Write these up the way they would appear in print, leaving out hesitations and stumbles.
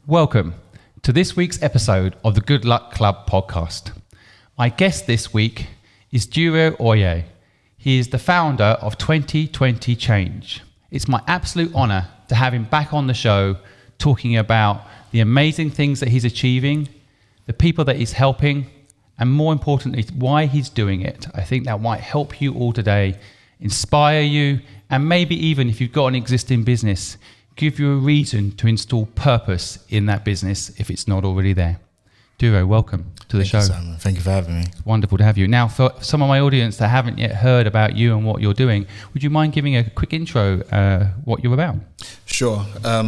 Welcome to this week's episode of the Good Luck Club podcast. My guest this week is Duro Oye. He is the founder of 2020 Change. It's my absolute honor to have him back on the show talking about the amazing things that he's achieving, the people that he's helping, and more importantly, why he's doing it. I think that might help you all today, inspire you, and maybe even if you've got an existing business, give you a reason to install purpose in that business if it's not already there. Duro, welcome to the show. Thank you, Simon. Thank you for having me. It's wonderful to have you. Now, for some of my audience that haven't yet heard about you and what you're doing, would you mind giving a quick intro what you're about? Sure.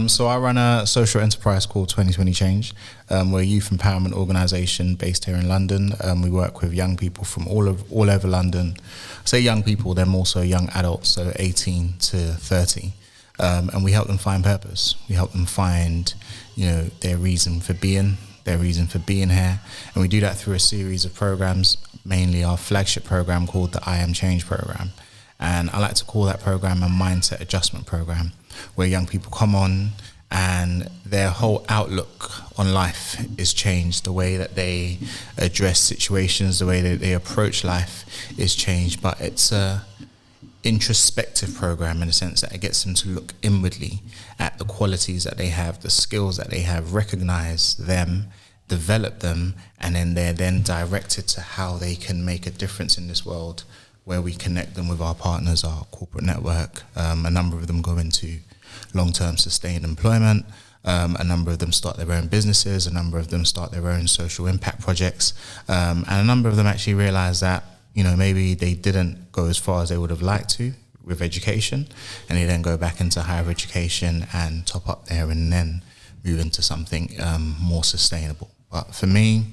So I run a social enterprise called 2020 Change. We're a youth empowerment organisation based here in London. We work with young people from all over London. I say young people, they're also young adults, so 18 to 30. And we help them find purpose. We help them find, their reason for being here. And we do that through a series of programs, mainly our flagship program called the I Am Change program. And I like to call that program a mindset adjustment program, where young people come on and their whole outlook on life is changed. The way that they address situations, the way that they approach life is changed. But it's a introspective program in the sense that it gets them to look inwardly at the qualities that they have, the skills that they have, recognize them, develop them, and then they're then directed to how they can make a difference in this world, where we connect them with our partners, our corporate network. A number of them go into long-term sustained employment. A number of them start their own businesses. A number of them start their own social impact projects. And a number of them actually realize that maybe they didn't go as far as they would have liked to with education, and they then go back into higher education and top up there and then move into something more sustainable. But for me,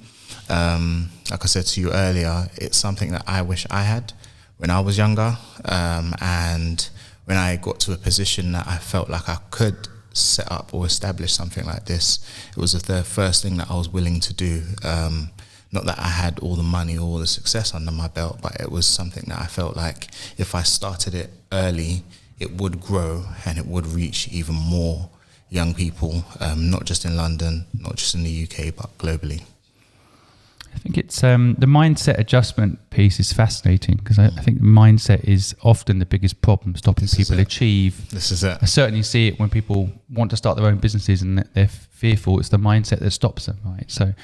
like I said to you earlier, it's something that I wish I had when I was younger, and when I got to a position that I felt like I could set up or establish something like this, it was the first thing that I was willing to do. Not that I had all the money or all the success under my belt, but it was something that I felt like if I started it early, it would grow and it would reach even more young people, not just in London, not just in the UK, but globally. I think it's the mindset adjustment piece is fascinating, because I think the mindset is often the biggest problem stopping people achieve. This is it. I certainly see it when people want to start their own businesses and they're fearful. It's the mindset that stops them, right? So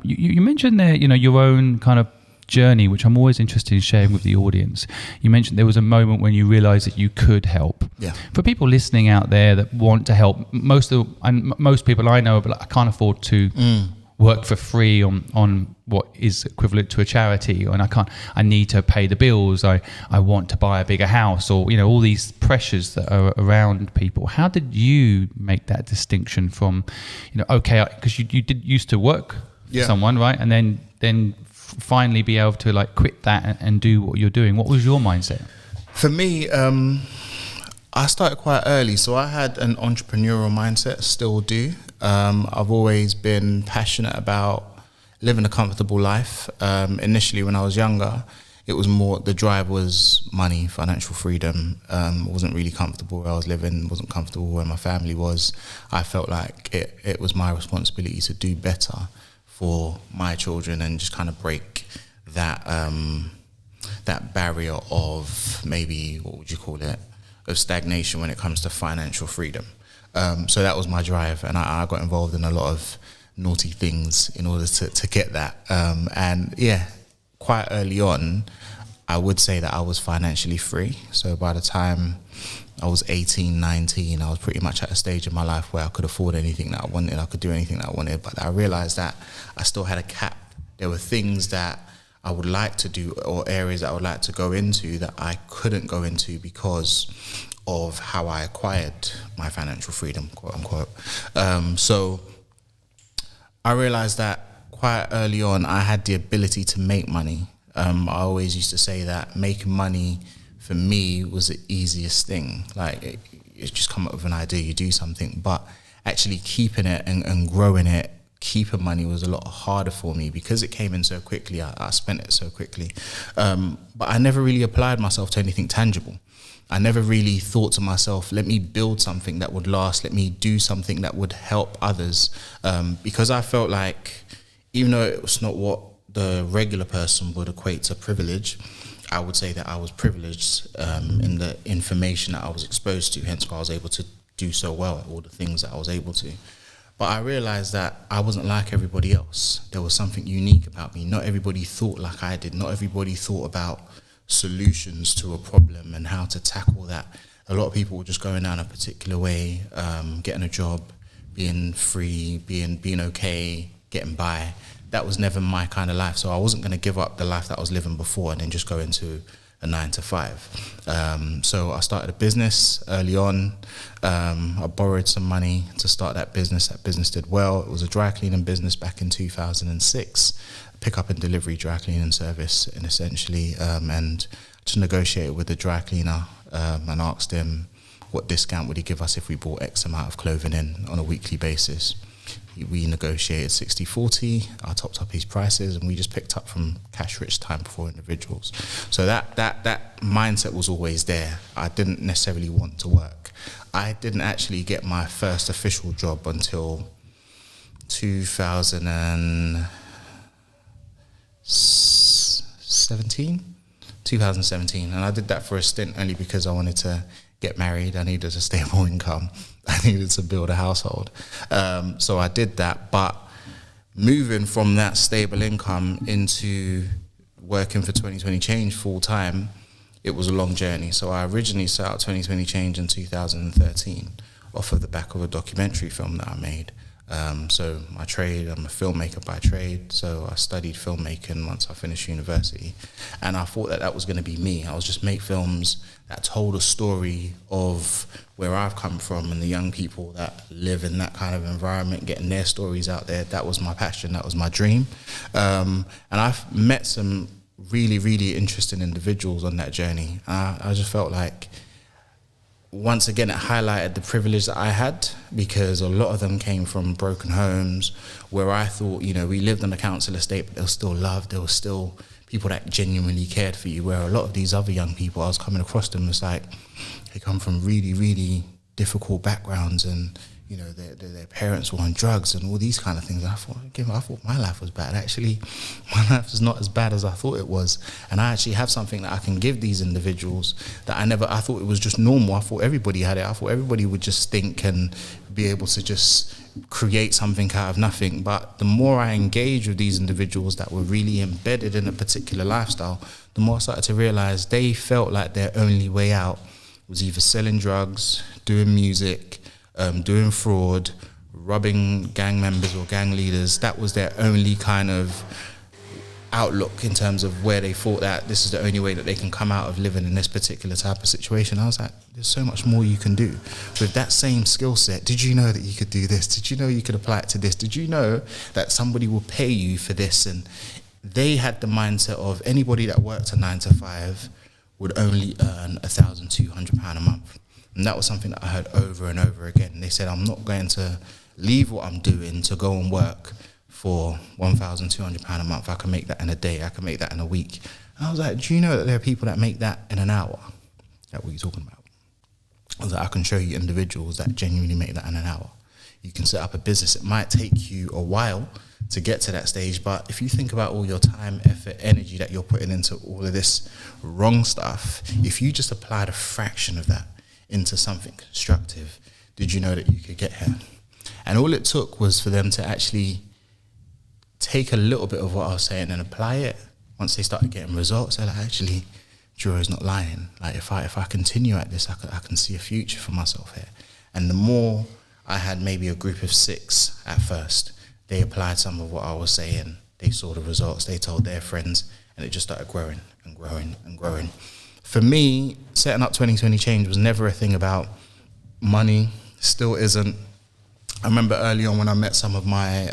you mentioned there, your own kind of journey, which I'm always interested in sharing with the audience. You mentioned there was a moment when you realized that you could help. Yeah. For people listening out there that want to help, most people I know, but I can't afford to work for free on what is equivalent to a charity, and I need to pay the bills, I want to buy a bigger house, or all these pressures that are around people. How did you make that distinction from because you did used to work for someone, right, and then finally be able to quit that and do what you're doing? What was your mindset? For me, I started quite early, so I had an entrepreneurial mindset, still do. I've always been passionate about living a comfortable life. Initially, when I was younger, it was more, the drive was money, financial freedom. Wasn't really comfortable where I was living, wasn't comfortable where my family was. I felt like it was my responsibility to do better for my children and just kind of break that that barrier of, maybe, what would you call it, of stagnation when it comes to financial freedom. So that was my drive, and I got involved in a lot of naughty things in order to get that. And quite early on, I would say that I was financially free. So by the time I was 18, 19, I was pretty much at a stage in my life where I could afford anything that I wanted, I could do anything that I wanted, but I realized that I still had a cap. There were things that I would like to do, or areas that I would like to go into, that I couldn't go into because of how I acquired my financial freedom, quote unquote. So I realized that quite early on I had the ability to make money. I always used to say that making money for me was the easiest thing. Like, you just come up with an idea, you do something, but actually keeping it and growing it keeping money was a lot harder for me because it came in so quickly. I spent it so quickly. But I never really applied myself to anything tangible. I never really thought to myself, let me build something that would last. Let me do something that would help others. Because I felt like, even though it was not what the regular person would equate to privilege, I would say that I was privileged in the information that I was exposed to, hence why I was able to do so well at all the things that I was able to. But I realized that I wasn't like everybody else. There was something unique about me. Not everybody thought like I did. Not everybody thought about solutions to a problem and how to tackle that. A lot of people were just going down a particular way, getting a job, being free, being okay, getting by. That was never my kind of life. So I wasn't going to give up the life that I was living before and then just go into a 9-to-5. So I started a business early on. I borrowed some money to start that business. That business did well. It was a dry cleaning business back in 2006, pick-up and delivery dry cleaning service, and essentially, and to negotiate with the dry cleaner and asked him what discount would he give us if we bought X amount of clothing in on a weekly basis. We negotiated 60-40, I topped up his prices, and we just picked up from cash-rich time before individuals. So that mindset was always there. I didn't necessarily want to work. I didn't actually get my first official job until 2017, and I did that for a stint only because I wanted to get married. I needed a stable income. I needed to build a household. So I did that, but moving from that stable income into working for 2020 Change full time, it was a long journey. So I originally set out 2020 Change in 2013 off of the back of a documentary film that I made. So my trade, I'm a filmmaker by trade, so I studied filmmaking once I finished university, and I thought that was going to be me. I was just make films that told a story of where I've come from and the young people that live in that kind of environment, getting their stories out there. That was my passion, that was my dream. And I've met some really, really interesting individuals on that journey. I just felt like, once again, it highlighted the privilege that I had, because a lot of them came from broken homes where I thought, we lived on a council estate, but there was still love, there was still people that genuinely cared for you, where a lot of these other young people, I was coming across them, it's like they come from really, really difficult backgrounds, and their parents were on drugs and all these kind of things. And I thought my life was bad. Actually, my life is not as bad as I thought it was. And I actually have something that I can give these individuals that I thought it was just normal. I thought everybody had it. I thought everybody would just think and be able to just create something out of nothing. But the more I engaged with these individuals that were really embedded in a particular lifestyle, the more I started to realize they felt like their only way out was either selling drugs, doing music, doing fraud, robbing gang members or gang leaders. That was their only kind of outlook in terms of where they thought that this is the only way that they can come out of living in this particular type of situation. I was like, there's so much more you can do with that same skill set. Did you know that you could do this? Did you know you could apply it to this? Did you know that somebody will pay you for this? And they had the mindset of anybody that worked a 9-to-5 would only earn £1,200 a month. And that was something that I heard over and over again. They said, I'm not going to leave what I'm doing to go and work for £1,200 a month. I can make that in a day. I can make that in a week. And I was like, do you know that there are people that make that in an hour? Like, what are you talking about? I was like, I can show you individuals that genuinely make that in an hour. You can set up a business. It might take you a while to get to that stage, but if you think about all your time, effort, energy that you're putting into all of this wrong stuff, if you just applied a fraction of that into something constructive, did you know that you could get here? And all it took was for them to actually take a little bit of what I was saying and apply it. Once they started getting results, they're like, actually, Duro's not lying. Like, if I continue at this, I can see a future for myself here. And the more I had maybe a group of 6 at first, they applied some of what I was saying, they saw the results, they told their friends, and it just started growing and growing and growing. For me, setting up 2020 Change was never a thing about money, still isn't. I remember early on when I met some of my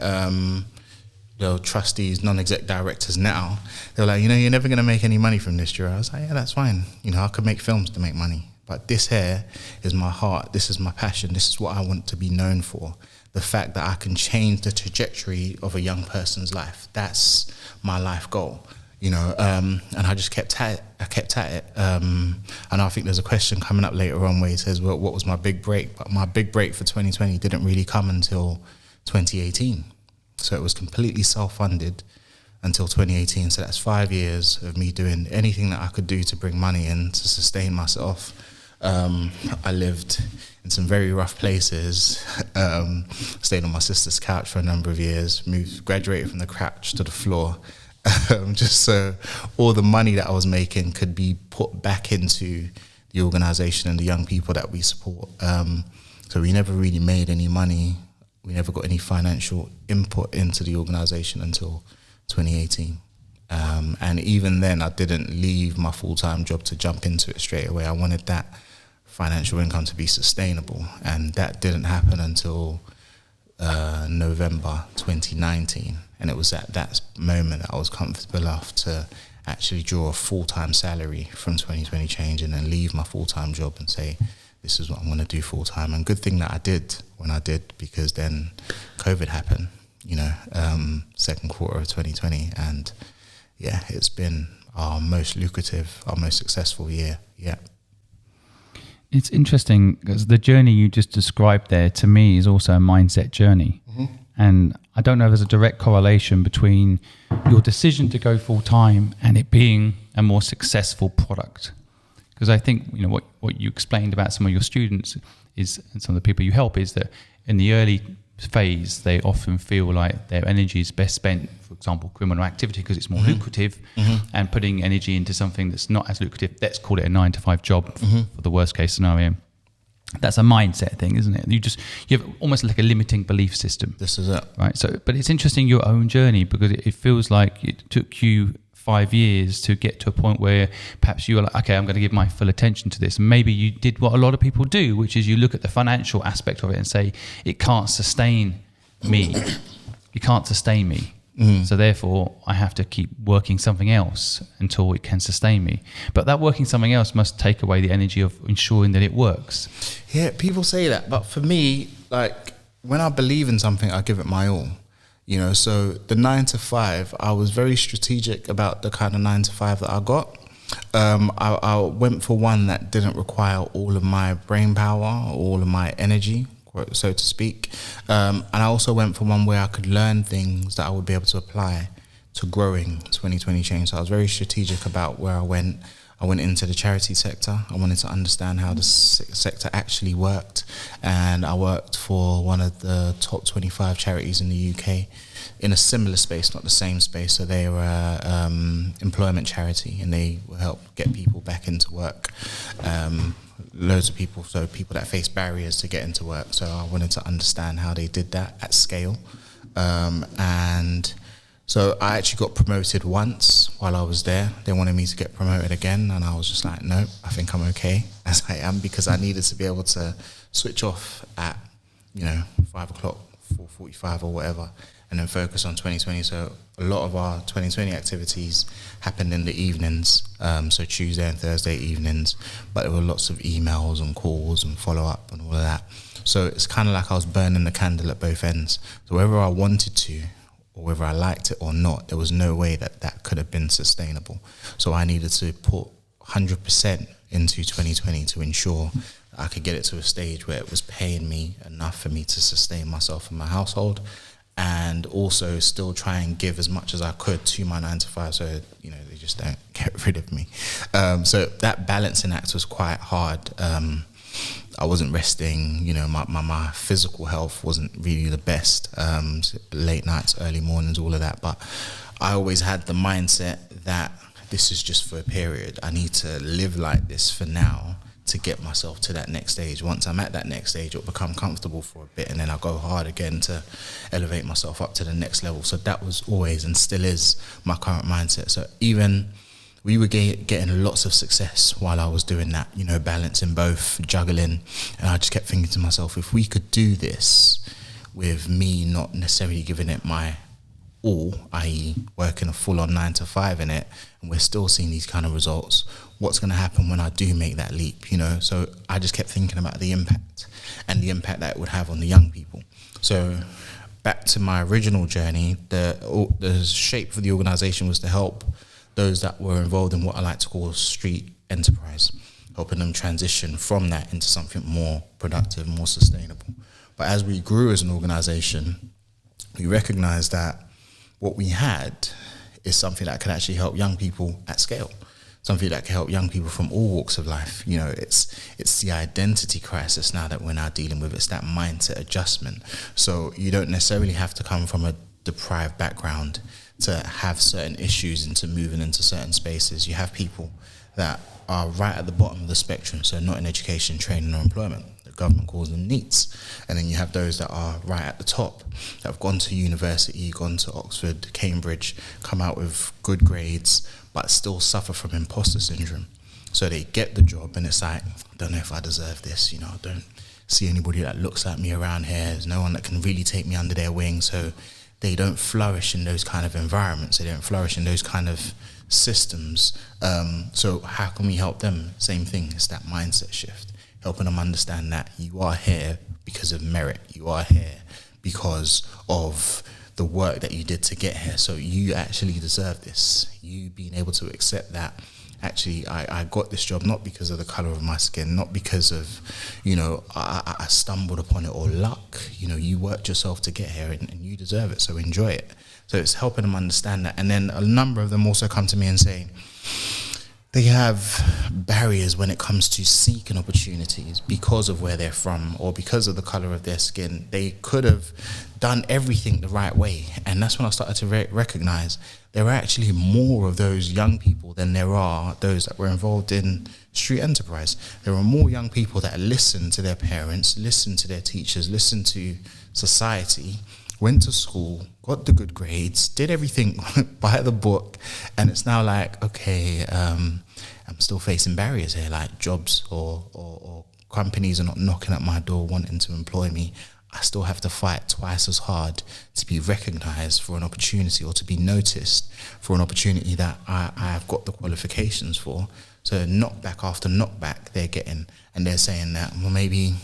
trustees, non-exec directors now, they were like, you're never going to make any money from this, Duro. I was like, yeah, that's fine. I could make films to make money. But this here is my heart, this is my passion, this is what I want to be known for. the fact that I can change the trajectory of a young person's life. That's my life goal, you know. And I just kept at it. And I think there's a question coming up later on where he says, well, what was my big break? But my big break for 2020 didn't really come until 2018. So it was completely self-funded until 2018. So that's 5 years of me doing anything that I could do to bring money in to sustain myself. I lived in some very rough places, stayed on my sister's couch for a number of years, graduated from the couch to the floor, just so all the money that I was making could be put back into the organisation and the young people that we support. So we never really made any money. We never got any financial input into the organisation until 2018. And even then, I didn't leave my full-time job to jump into it straight away. I wanted that financial income to be sustainable, and that didn't happen until November 2019. And it was at that moment that I was comfortable enough to actually draw a full-time salary from 2020 Change and then leave my full-time job and say, this is what I'm going to do full-time. And good thing that I did when I did, because then COVID happened, you know, second quarter of 2020. And yeah, it's been our most lucrative, our most successful year yet. It's interesting because the journey you just described there to me is also a mindset journey. Mm-hmm. And I don't know if there's a direct correlation between your decision to go full time and it being a more successful product. Because I think, you know, what you explained about some of your students is, and some of the people you help, is that in the early phase, they often feel like their energy is best spent, for example, criminal activity, because it's more lucrative, and putting energy into something that's not as lucrative. Let's call it a 9-to-5 job for the worst case scenario. That's a mindset thing, isn't it? You have almost like a limiting belief system. This is it, right? So, but it's interesting your own journey, because it feels like it took you 5 years to get to a point where perhaps you were like, okay, I'm going to give my full attention to this. And maybe you did what a lot of people do, which is you look at the financial aspect of it and say, it can't sustain me. It can't sustain me. So therefore, I have to keep working something else until it can sustain me. But that working something else must take away the energy of ensuring that it works. Yeah, people say that. But for me, like, when I believe in something, I give it my all. You know, so the 9-to-5, I was very strategic about the kind of 9-to-5 that I got. I went for one that didn't require all of my brain power, all of my energy, so to speak. And I also went for one where I could learn things that I would be able to apply to growing 2020 Change. So I was very strategic about where I went. I went into the charity sector. I wanted to understand how the sector actually worked. And I worked for one of the top 25 charities in the UK in a similar space, not the same space. So they were employment charity, and they will help get people back into work. Loads of people, so people that face barriers to get into work. So I wanted to understand how they did that at scale. And so I actually got promoted once while I was there. They wanted me to get promoted again, and I was just like, no, I think I'm okay as I am, because I needed to be able to switch off at, 5 o'clock, 4:45 or whatever, and then focus on 2020. So a lot of our 2020 activities happened in the evenings, so Tuesday and Thursday evenings, but there were lots of emails and calls and follow-up and all of that. So it's kind of like I was burning the candle at both ends. So whether I wanted to, or whether I liked it or not, there was no way that could have been sustainable. So I needed to put 100% into 2020 to ensure that I could get it to a stage where it was paying me enough for me to sustain myself and my household, and also still try and give as much as I could to my 9-to-5, so they just don't get rid of me. So that balancing act was quite hard. I wasn't resting, my physical health wasn't really the best, late nights, early mornings, all of that. But I always had the mindset that this is just for a period. I need to live like this for now to get myself to that next stage. Once I'm at that next stage, it'll become comfortable for a bit, and then I'll go hard again to elevate myself up to the next level. So that was always and still is my current mindset. So even we were getting lots of success while I was doing that, balancing both, juggling. And I just kept thinking to myself, if we could do this with me not necessarily giving it my all, i.e. working a full-on 9-to-5 in it, and we're still seeing these kind of results, what's going to happen when I do make that leap, So I just kept thinking about the impact and the impact that it would have on the young people. So back to my original journey, the shape for the organisation was to help those that were involved in what I like to call street enterprise, helping them transition from that into something more productive, more sustainable. But as we grew as an organisation, we recognised that what we had is something that can actually help young people at scale, something that can help young people from all walks of life. You know, it's the identity crisis now that we're now dealing with. It's that mindset adjustment. So you don't necessarily have to come from a deprived background to have certain issues and to moving into certain spaces. You have people that are right at the bottom of the spectrum, so not in education, training or employment. The government calls them NEETs. And then you have those that are right at the top, that have gone to university, gone to Oxford, Cambridge, come out with good grades, but still suffer from imposter syndrome. So they get the job and it's like, I don't know if I deserve this, you know, I don't see anybody that looks like me around here. There's no one that can really take me under their wing. So they don't flourish in those kind of environments. They don't flourish in those kind of systems. So how can we help them? Same thing, it's that mindset shift, helping them understand that you are here because of merit. You are here because of the work that you did to get here. So you actually deserve this. You being able to accept that, actually, I got this job not because of the color of my skin, not because of, you know, I stumbled upon it or luck. You know, you worked yourself to get here and you deserve it, so enjoy it. So it's helping them understand that. And then a number of them also come to me and say they have barriers when it comes to seeking opportunities because of where they're from or because of the color of their skin. They could have done everything the right way. And that's when I started to recognize there are actually more of those young people than there are those that were involved in street enterprise. There are more young people that listen to their parents, listen to their teachers, listen to society, went to school, got the good grades, did everything by the book, and it's now like, okay, I'm still facing barriers here, like jobs or companies are not knocking at my door wanting to employ me. I still have to fight twice as hard to be recognized for an opportunity or to be noticed for an opportunity that I've got the qualifications for. So knockback after knockback they're getting, and they're saying that, well, maybe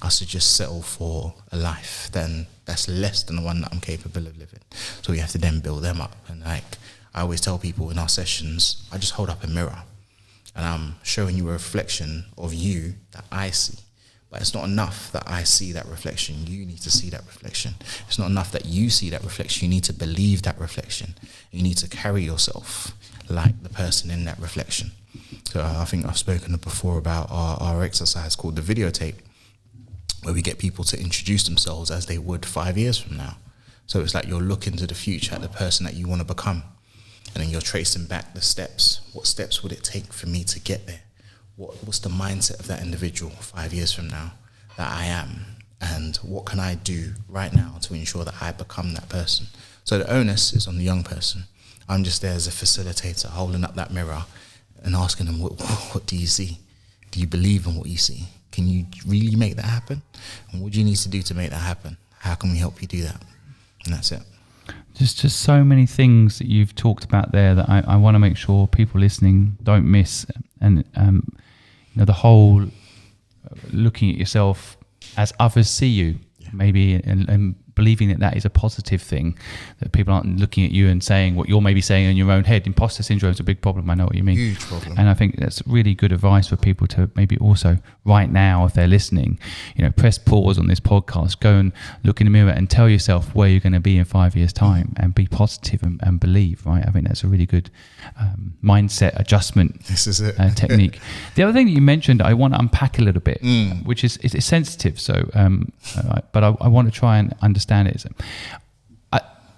I should just settle for a life then that's less than the one that I'm capable of living. So we have to then build them up. And like I always tell people in our sessions, I just hold up a mirror and I'm showing you a reflection of you that I see. But it's not enough that I see that reflection. You need to see that reflection. It's not enough that you see that reflection. You need to believe that reflection. You need to carry yourself like the person in that reflection. So I think I've spoken before about our exercise called the videotape, where we get people to introduce themselves as they would 5 years from now. So it's like you're looking to the future at the person that you want to become. And then you're tracing back the steps. What steps would it take for me to get there? What's the mindset of that individual 5 years from now that I am? And what can I do right now to ensure that I become that person? So the onus is on the young person. I'm just there as a facilitator, holding up that mirror and asking them, what do you see? Do you believe in what you see? Can you really make that happen? And what do you need to do to make that happen? How can we help you do that? And that's it. Just so many things that you've talked about there that I want to make sure people listening don't miss. And you know, the whole looking at yourself as others see you, maybe, and believing that is a positive thing, that people aren't looking at you and saying what you're maybe saying in your own head. Imposter syndrome is a big problem. I know what you mean. Huge problem. And I think that's really good advice for people to maybe also right now, if they're listening, you know, press pause on this podcast, go and look in the mirror and tell yourself where you're going to be in 5 years' time, and be positive and believe, right? I think that's a really good mindset adjustment technique. The other thing that you mentioned, I want to unpack a little bit, which is it's sensitive. So, but I want to try and understand it.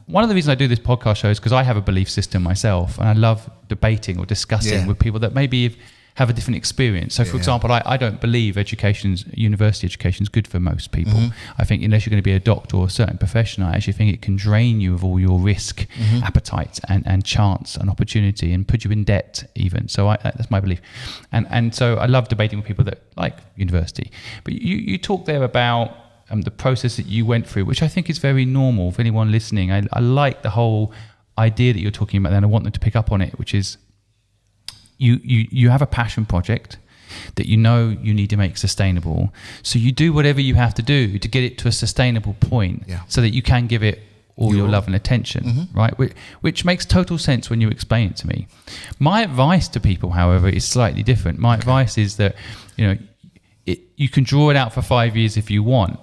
One of the reasons I do this podcast show is because I have a belief system myself, and I love debating or discussing with people that maybe have a different experience. So, for example, I don't believe university education is good for most people. I think unless you're going to be a doctor or a certain profession, I actually think it can drain you of all your risk, appetite, and chance and opportunity, and put you in debt even. So that's my belief. And so I love debating with people that like university. But you talk there about the process that you went through, which I think is very normal for anyone listening. I like the whole idea that you're talking about, and I want them to pick up on it, which is you have a passion project. that you know you need to make sustainable. So you do whatever you have to do to get it to a sustainable point, so that you can give it all your love and attention, right? Which makes total sense when you explain it to me. My advice to people, however, is slightly different. My advice is that, you can draw it out for 5 years if you want,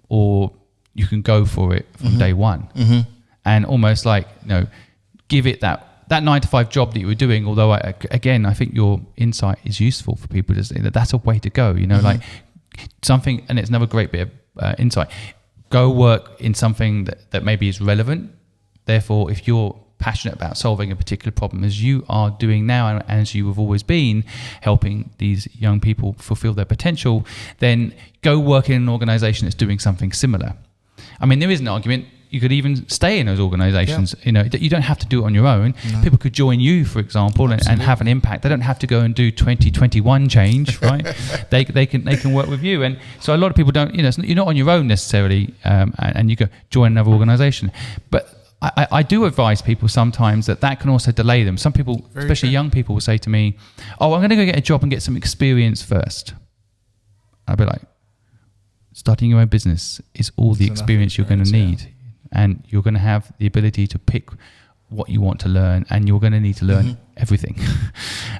or you can go for it from day one, and almost like, give it that 9-to-5 job that you were doing. Although I think your insight is useful for people to say that that's a way to go, like something, and it's another great bit of insight. Go work in something that maybe is relevant. Therefore, if you're passionate about solving a particular problem, as you are doing now, and as you have always been, helping these young people fulfill their potential, then go work in an organization that's doing something similar. I mean, there is an argument. You could even stay in those organizations. You don't have to do it on your own. No. People could join you, for example, and have an impact. They don't have to go and do 2021 change, right? they can work with you. And so a lot of people don't, you're not on your own necessarily, and you go join another organization. But I do advise people sometimes that can also delay them. Some people, especially young people, will say to me, I'm going to go get a job and get some experience first. I'll be like, starting your own business is all the experience you're going to need. And you're going to have the ability to pick what you want to learn, and you're going to need to learn everything.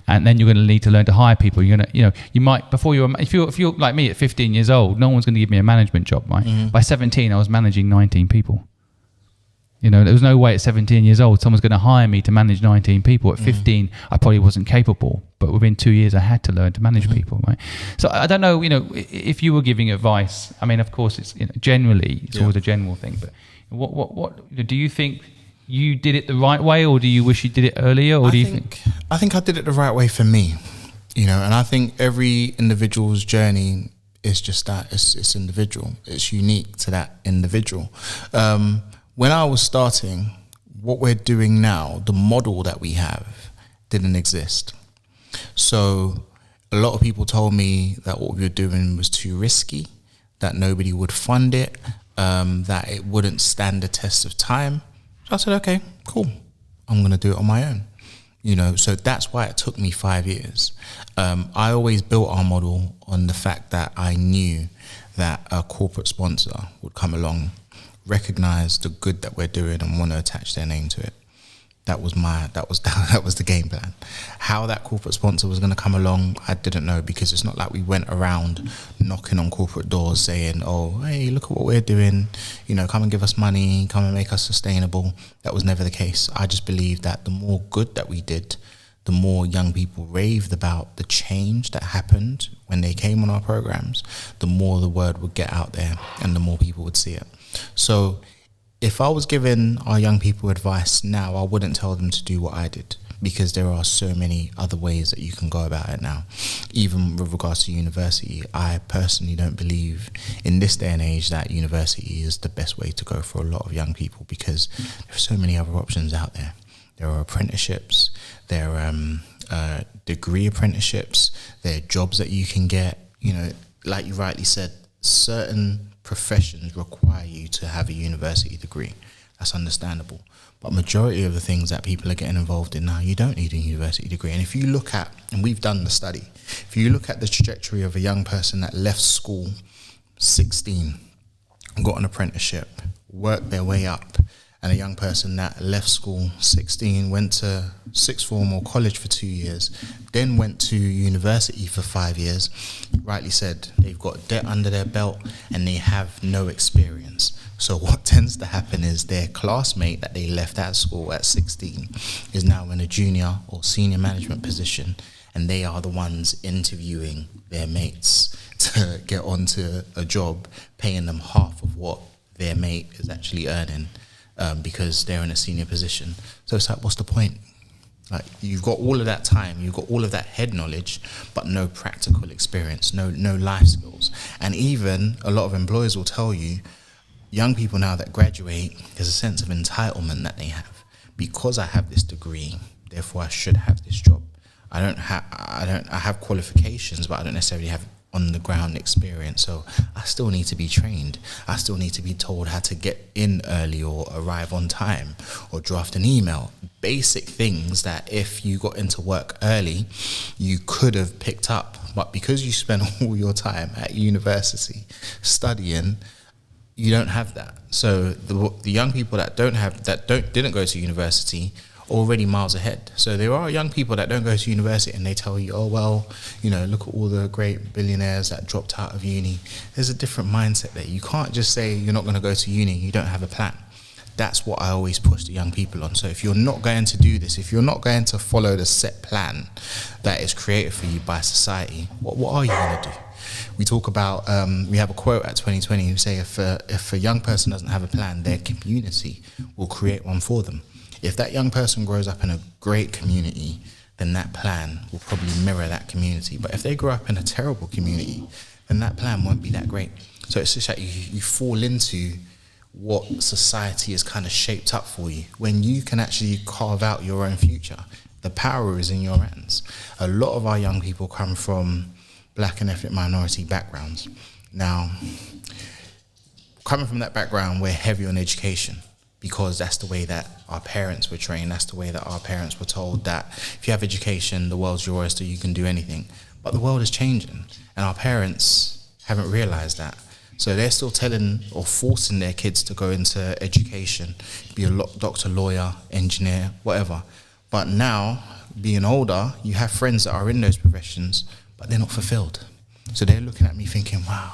And then you're going to need to learn to hire people. You're going to, you might, before if you're like me at 15 years old, no one's going to give me a management job, right? By 17, I was managing 19 people. There was no way at 17 years old someone's going to hire me to manage 19 people. At 15, I probably wasn't capable, but within 2 years, I had to learn to manage people, right? So I don't know, if you were giving advice. I mean, of course, it's generally it's always a general thing, but what do you think? You did it the right way, or do you wish you did it earlier, or I think I did it the right way for me, and I think every individual's journey is just that. It's individual. It's unique to that individual. When I was starting, what we're doing now, the model that we have didn't exist. So a lot of people told me that what we were doing was too risky, that nobody would fund it, that it wouldn't stand the test of time. So I said, okay, cool. I'm going to do it on my own. So that's why it took me 5 years. I always built our model on the fact that I knew that a corporate sponsor would come along, recognize the good that we're doing, and want to attach their name to it. That was the game plan. How that corporate sponsor was going to come along, I didn't know, because it's not like we went around knocking on corporate doors saying, "Oh, hey, look at what we're doing. Come and give us money, come and make us sustainable." That was never the case. I just believed that the more good that we did, the more young people raved about the change that happened when they came on our programs, the more the word would get out there and the more people would see it. So if I was giving our young people advice now, I wouldn't tell them to do what I did, because there are so many other ways that you can go about it now. Even with regards to university, I personally don't believe in this day and age that university is the best way to go for a lot of young people, because there are so many other options out there. There are apprenticeships, there are degree apprenticeships, there are jobs that you can get. Like you rightly said, certain professions require you to have a university degree. That's understandable. But majority of the things that people are getting involved in now, you don't need a university degree. And if you look at, and we've done the study, if you look at the trajectory of a young person that left school 16, got an apprenticeship, worked their way up, and a young person that left school 16, went to sixth form or college for 2 years, then went to university for 5 years, rightly said, they've got debt under their belt and they have no experience. So what tends to happen is their classmate that they left at school at 16 is now in a junior or senior management position, and they are the ones interviewing their mates to get onto a job, paying them half of what their mate is actually earning. Because they're in a senior position. So it's like, what's the point? Like, you've got all of that time, you've got all of that head knowledge, but no practical experience, no life skills. And even a lot of employers will tell you, young people now that graduate, there's a sense of entitlement that they have. Because I have this degree, therefore I should have this job. I have qualifications, but I don't necessarily have on the ground experience. So I still need to be trained. I still need to be told how to get in early or arrive on time or draft an email. Basic things that if you got into work early, you could have picked up. But because you spend all your time at university studying, you don't have that. So the young people that didn't go to university already miles ahead. So there are young people that don't go to university and they tell you, oh, well, look at all the great billionaires that dropped out of uni. There's a different mindset there. You can't just say you're not going to go to uni, you don't have a plan. That's what I always push the young people on. So if you're not going to do this, if you're not going to follow the set plan that is created for you by society, what are you going to do? We talk about, we have a quote at 2020 who say if a young person doesn't have a plan, their community will create one for them. If that young person grows up in a great community, then that plan will probably mirror that community. But if they grow up in a terrible community, then that plan won't be that great. So it's just like you fall into what society has kind of shaped up for you. When you can actually carve out your own future, the power is in your hands. A lot of our young people come from black and ethnic minority backgrounds. Now, coming from that background, we're heavy on education, because that's the way that our parents were trained. That's the way that our parents were told that if you have education, the world's your oyster, you can do anything. But the world is changing, and our parents haven't realized that. So they're still telling or forcing their kids to go into education, be a doctor, lawyer, engineer, whatever. But now, being older, you have friends that are in those professions, but they're not fulfilled. So they're looking at me thinking, wow,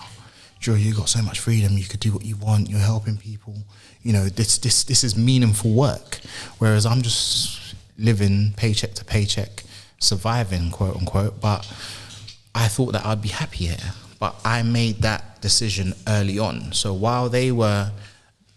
Joe, you got so much freedom, you could do what you want, you're helping people. This is meaningful work. Whereas I'm just living paycheck to paycheck, surviving, quote unquote, but I thought that I'd be happy here. But I made that decision early on. So while they were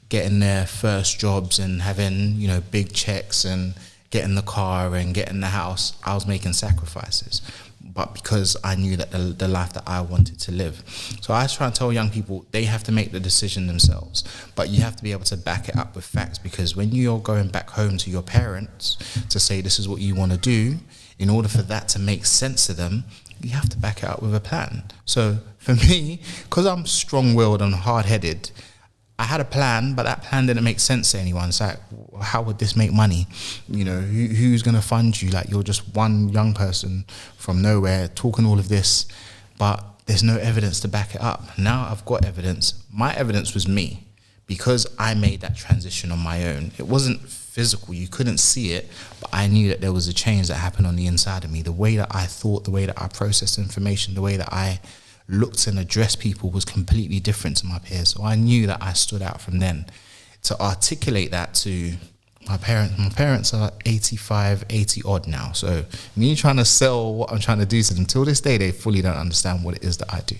getting their first jobs and having, big checks and getting the car and getting the house, I was making sacrifices. But because I knew that the life that I wanted to live. So I try and tell young people they have to make the decision themselves, but you have to be able to back it up with facts, because when you're going back home to your parents to say this is what you want to do, in order for that to make sense to them, you have to back it up with a plan. So for me, because I'm strong-willed and hard-headed, I had a plan, but that plan didn't make sense to anyone. It's like, how would this make money? Who's going to fund you? Like, you're just one young person from nowhere talking all of this, but there's no evidence to back it up. Now I've got evidence. My evidence was me, because I made that transition on my own. It wasn't physical, you couldn't see it, but I knew that there was a change that happened on the inside of me. The way that I thought, the way that I processed information, the way that I looked and addressed people was completely different to my peers. So I knew that I stood out from then. To articulate that to my parents are 85, 80 odd now. So me trying to sell what I'm trying to do to them, till this day, they fully don't understand what it is that I do.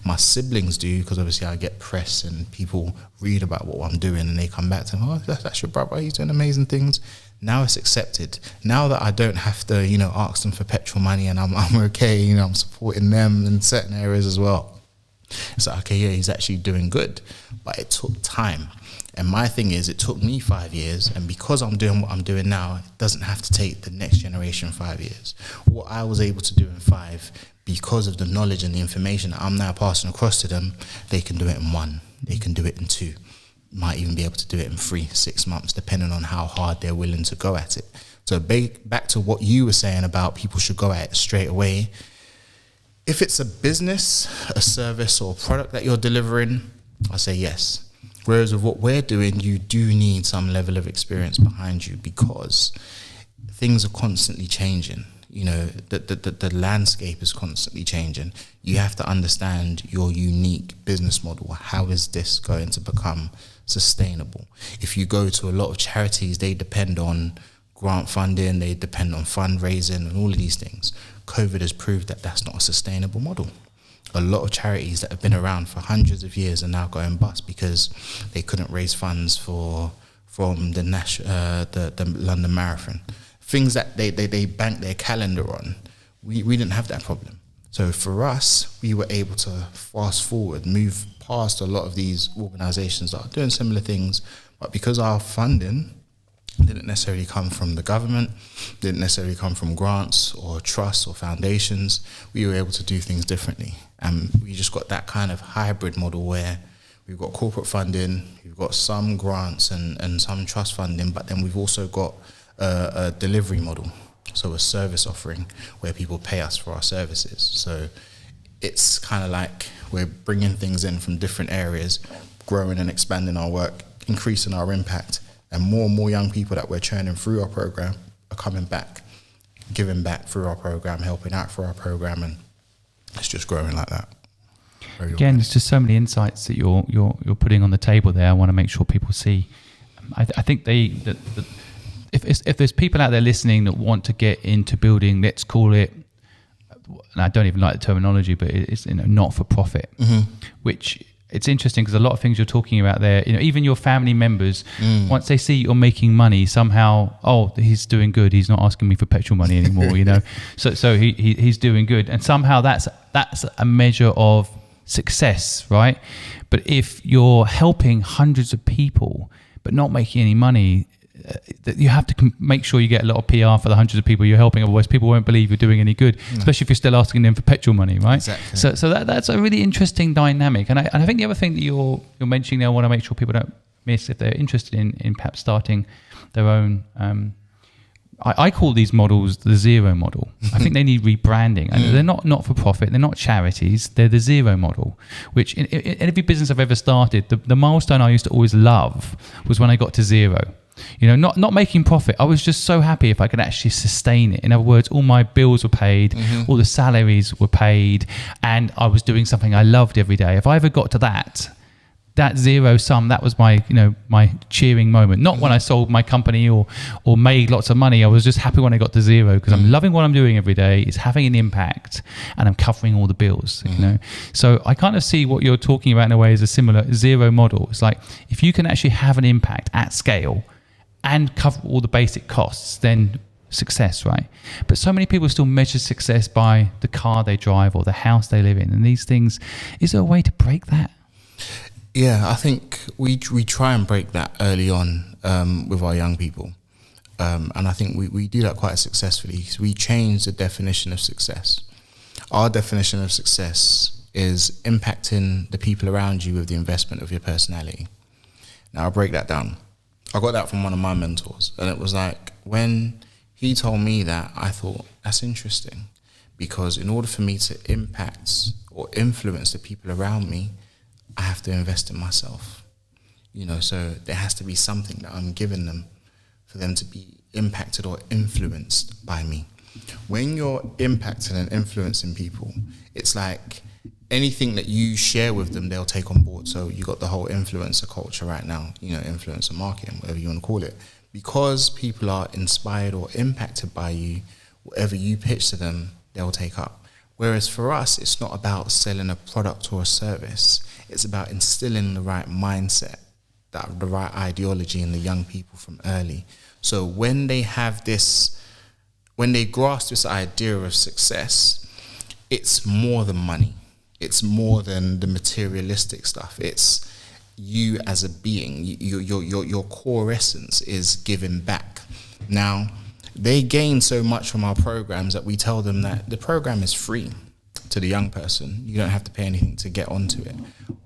My siblings do, because obviously I get press and people read about what I'm doing and they come back to me, oh, that's your brother, he's doing amazing things. Now it's accepted. Now that I don't have to, ask them for petrol money, and I'm okay, I'm supporting them in certain areas as well. It's like, okay, yeah, he's actually doing good. But it took time. And my thing is, it took me 5 years, and because I'm doing what I'm doing now, it doesn't have to take the next generation 5 years. What I was able to do in 5, because of the knowledge and the information that I'm now passing across to them, they can do it in 1, they can do it in 2. Might even be able to do it in 3, 6 months, depending on how hard they're willing to go at it. So back to what you were saying about people should go at it straight away. If it's a business, a service or product that you're delivering, I say yes. Whereas with what we're doing, you do need some level of experience behind you, because things are constantly changing. The landscape is constantly changing. You have to understand your unique business model. How is this going to become sustainable? If you go to a lot of charities, they depend on grant funding, they depend on fundraising and all of these things. COVID has proved that that's not a sustainable model. A lot of charities that have been around for hundreds of years are now going bust because they couldn't raise funds from the London Marathon. Things that they bank their calendar on, we didn't have that problem. So for us, we were able to fast forward, move past a lot of these organizations that are doing similar things, but because our funding didn't necessarily come from the government, didn't necessarily come from grants or trusts or foundations. We were able to do things differently. And we just got that kind of hybrid model where we've got corporate funding, we've got some grants and some trust funding, but then we've also got a delivery model, so a service offering where people pay us for our services. So it's kind of like we're bringing things in from different areas, growing and expanding our work, increasing our impact, and more young people that we're churning through our program are coming back, giving back through our program, helping out for our program, and it's just growing like that. Again, there's just so many insights that you're putting on the table there. I want to make sure people see. I think if there's people out there listening that want to get into building, let's call it, and I don't even like the terminology, but it's not for profit, which it's interesting because a lot of things you're talking about there, even your family members, once they see you're making money, somehow, oh, he's doing good. He's not asking me for petrol money anymore, So he's doing good, and somehow that's a measure of success, right? But if you're helping hundreds of people but not making any money, you have to make sure you get a lot of PR for the hundreds of people you're helping, otherwise people won't believe you're doing any good, especially if you're still asking them for petrol money, right? Exactly. So that's a really interesting dynamic, and I think the other thing that you're mentioning there, I want to make sure people don't miss if they're interested in perhaps starting their own. I call these models the zero model. I think they need rebranding. And they're not for profit. They're not charities. They're the zero model, which in every business I've ever started, the milestone I used to always love was when I got to zero. Not making profit. I was just so happy if I could actually sustain it. In other words, all my bills were paid, all the salaries were paid, and I was doing something I loved every day. If I ever got to that zero sum, that was my my cheering moment. Not when I sold my company or made lots of money. I was just happy when I got to zero because I'm loving what I'm doing every day. It's having an impact, and I'm covering all the bills. So I kind of see what you're talking about in a way as a similar zero model. It's like if you can actually have an impact at scale and cover all the basic costs, then success, right? But so many people still measure success by the car they drive or the house they live in, and these things. Is there a way to break that? Yeah, I think we try and break that early on with our young people. And I think we do that quite successfully because we change the definition of success. Our definition of success is impacting the people around you with the investment of your personality. Now, I'll break that down. I got that from one of my mentors, and it was like when he told me that, I thought, that's interesting, because in order for me to impact or influence the people around me, I have to invest in myself. So there has to be something that I'm giving them for them to be impacted or influenced by me. When you're impacting and influencing people, it's like anything that you share with them, they'll take on board. So you got the whole influencer culture right now, influencer marketing, whatever you want to call it. Because people are inspired or impacted by you, whatever you pitch to them, they'll take up. Whereas for us, it's not about selling a product or a service. It's about instilling the right mindset, the right ideology in the young people from early. So when they grasp this idea of success, it's more than money. It's more than the materialistic stuff. It's you as a being. Your core essence is giving back. Now, they gain so much from our programs that we tell them that the program is free to the young person. You don't have to pay anything to get onto it.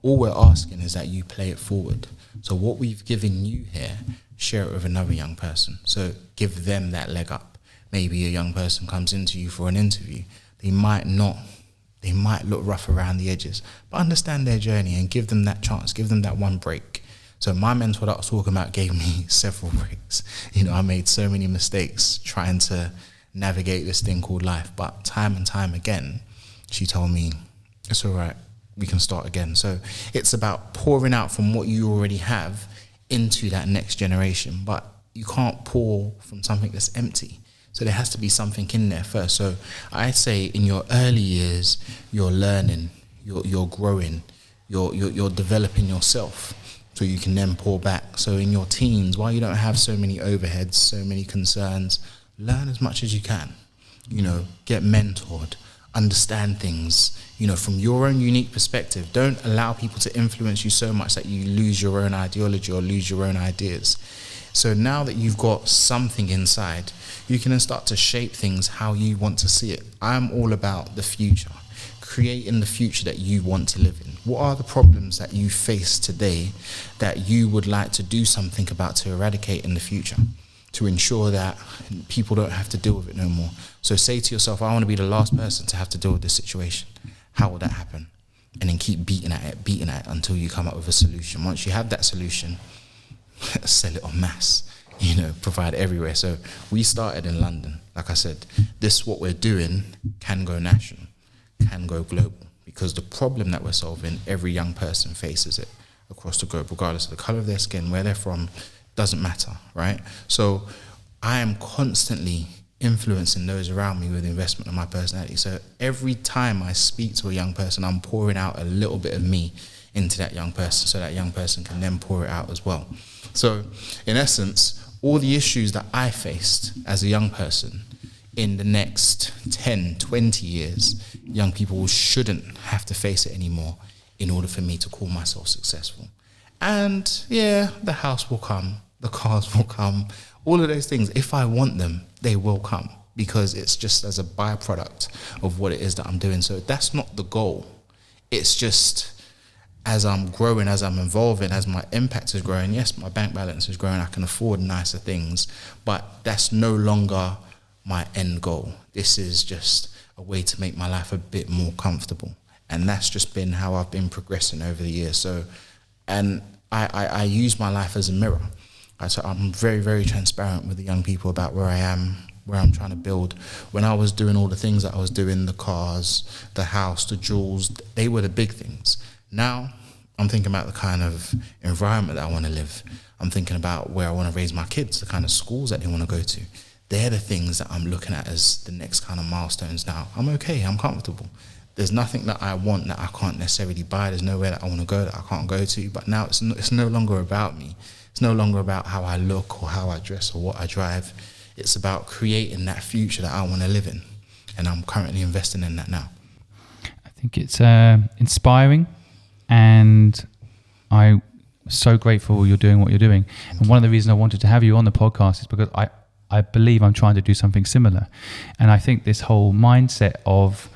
All we're asking is that you play it forward. So what we've given you here, share it with another young person. So give them that leg up. Maybe a young person comes into you for an interview. They might look rough around the edges, but understand their journey and give them that chance, give them that one break. So my mentor that I was talking about gave me several breaks. I made so many mistakes trying to navigate this thing called life, but time and time again, she told me, it's all right, we can start again. So it's about pouring out from what you already have into that next generation, but you can't pour from something that's empty. So there has to be something in there first. So I say in your early years, you're learning, you're growing, you're developing yourself, so you can then pour back. So in your teens, while you don't have so many overheads, so many concerns, learn as much as you can. Get mentored, understand things, from your own unique perspective. Don't allow people to influence you so much that you lose your own ideology or lose your own ideas. So now that you've got something inside, you can then start to shape things how you want to see it. I'm all about the future, creating the future that you want to live in. What are the problems that you face today that you would like to do something about to eradicate in the future, to ensure that people don't have to deal with it no more? So say to yourself, I want to be the last person to have to deal with this situation. How will that happen? And then keep beating at it until you come up with a solution. Once you have that solution, sell it en masse, provide everywhere. So we started in London. Like I said, what we're doing can go national, can go global, because the problem that we're solving, every young person faces it across the globe, regardless of the color of their skin, where they're from, doesn't matter, right? So I am constantly influencing those around me with the investment of my personality. So every time I speak to a young person, I'm pouring out a little bit of me into that young person, so that young person can then pour it out as well. So in essence, all the issues that I faced as a young person, in the next 10, 20 years, young people shouldn't have to face it anymore in order for me to call myself successful. And yeah, the house will come, the cars will come, all of those things. If I want them, they will come, because it's just as a byproduct of what it is that I'm doing. So that's not the goal. It's just, as I'm growing, as I'm evolving, as my impact is growing, yes, my bank balance is growing, I can afford nicer things, but that's no longer my end goal. This is just a way to make my life a bit more comfortable. And that's just been how I've been progressing over the years. So, and I use my life as a mirror. So I'm very, very transparent with the young people about where I am, where I'm trying to build. When I was doing all the things that I was doing, the cars, the house, the jewels, they were the big things. Now I'm thinking about the kind of environment that I want to live. I'm thinking about where I want to raise my kids, the kind of schools that they want to go to. They're the things that I'm looking at as the next kind of milestones now. I'm okay, I'm comfortable. There's nothing that I want that I can't necessarily buy. There's nowhere that I want to go that I can't go to. But now it's no longer about me. It's no longer about how I look or how I dress or what I drive. It's about creating that future that I want to live in. And I'm currently investing in that now. I think it's inspiring, and I'm so grateful you're doing what you're doing. And one of the reasons I wanted to have you on the podcast is because I believe I'm trying to do something similar. And I think this whole mindset of,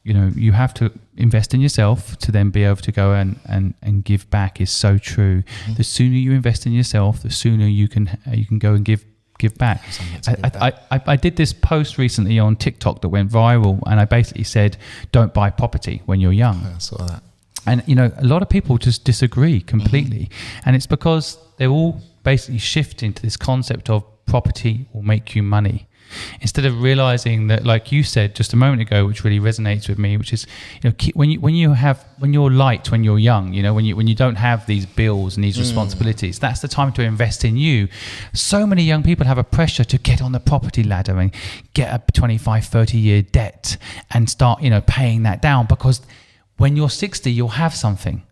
you have to invest in yourself to then be able to go and give back is so true. Mm-hmm. The sooner you invest in yourself, the sooner you can go and give back. I did this post recently on TikTok that went viral, and I basically said, don't buy property when you're young. I saw that. And a lot of people just disagree completely. Mm-hmm. And it's because they're all basically shifting to this concept of property will make you money, instead of realizing that, like you said just a moment ago, which really resonates with me, which is, when you're light, when you're young, when you don't have these bills and these responsibilities, that's the time to invest in you. So many young people have a pressure to get on the property ladder and get a 25, 30 year debt and start, paying that down, because when you're 60, you'll have something,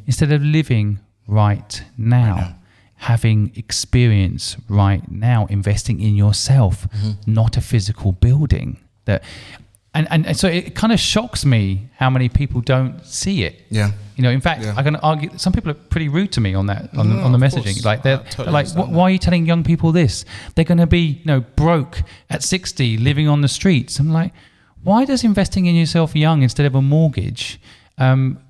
instead of living right now. Having experience right now, investing in yourself, not a physical building. And so it kind of shocks me how many people don't see it. Yeah. In fact, I'm going to argue some people are pretty rude to me on that, on the messaging. Like they're like, why are you telling young people this? They're going to be, broke at 60, living on the streets. I'm like, why does investing in yourself young instead of a mortgage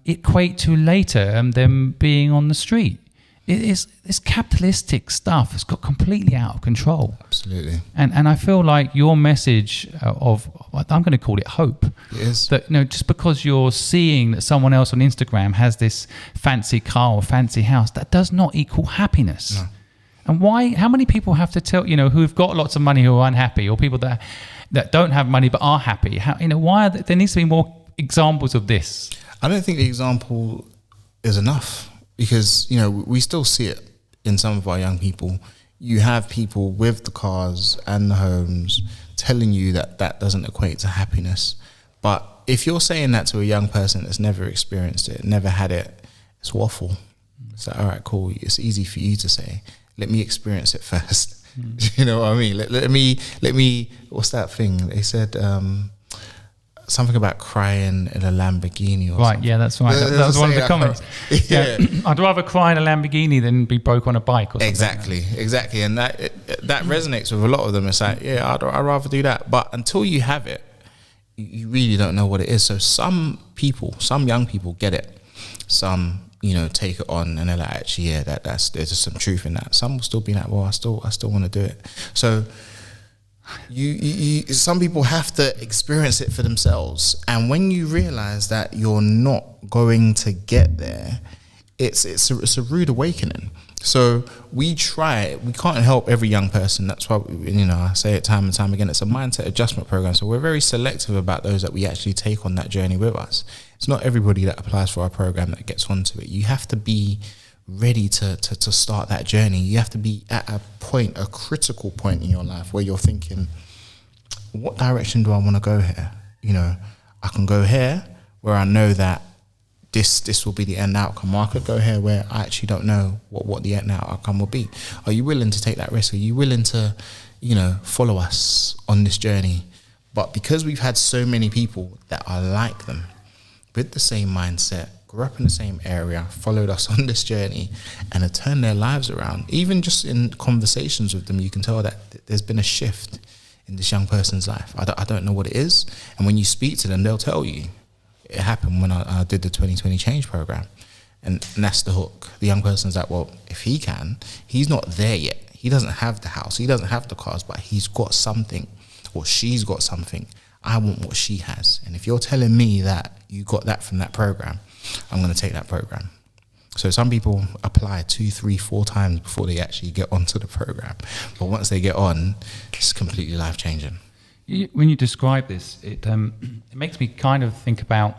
equate to later them being on the street? It's this capitalistic stuff has got completely out of control. Absolutely. And I feel like your message of, I'm going to call it hope. It is. That, just because you're seeing that someone else on Instagram has this fancy car or fancy house, that does not equal happiness. No. And why? How many people have to tell, who've got lots of money who are unhappy, or people that don't have money but are happy? Why there needs to be more examples of this? I don't think the example is enough. Because, we still see it in some of our young people. You have people with the cars and the homes telling you that doesn't equate to happiness. But if you're saying that to a young person that's never experienced it, never had it, it's waffle. It's like, all right, cool. It's easy for you to say. Let me experience it first. You know what I mean? Let me. What's that thing? They said something about crying in a Lamborghini or right, something. yeah, that's right. That was one of the comments. Yeah. I'd rather cry in a Lamborghini than be broke on a bike or something. Exactly. And that resonates with a lot of them. It's like, yeah, I'd rather do that. But until you have it, you really don't know what it is. So some young people get it. Some, take it on and they're like, actually, yeah, there's just some truth in that. Some will still be like, well, I still want to do it. So some people have to experience it for themselves, and when you realize that you're not going to get there, it's a rude awakening. So we can't help every young person. That's why I say it time and time again, it's a mindset adjustment program. So we're very selective about those that we actually take on that journey with us. It's not everybody that applies for our program that gets onto it. You have to be ready to start that journey. You have to be at a critical point in your life where you're thinking, what direction do I want to go here? I can go here where I know that this will be the end outcome, or I could go here where I actually don't know what the end outcome will be. Are you willing to take that risk? Are you willing to follow us on this journey? But because we've had so many people that are like them, with the same mindset, grew up in the same area, followed us on this journey, and have turned their lives around. Even just in conversations with them, you can tell that there's been a shift in this young person's life. I don't know what it is. And when you speak to them, they'll tell you. It happened when I did the 2020 Change program. And that's the hook. The young person's like, well, if he can, he's not there yet. He doesn't have the house. He doesn't have the cars, but he's got something, or she's got something. I want what she has. And if you're telling me that you got that from that program, I'm going to take that program. So some people apply 2, 3, 4 times before they actually get onto the program. But once they get on, it's completely life-changing. When you describe this, it makes me kind of think about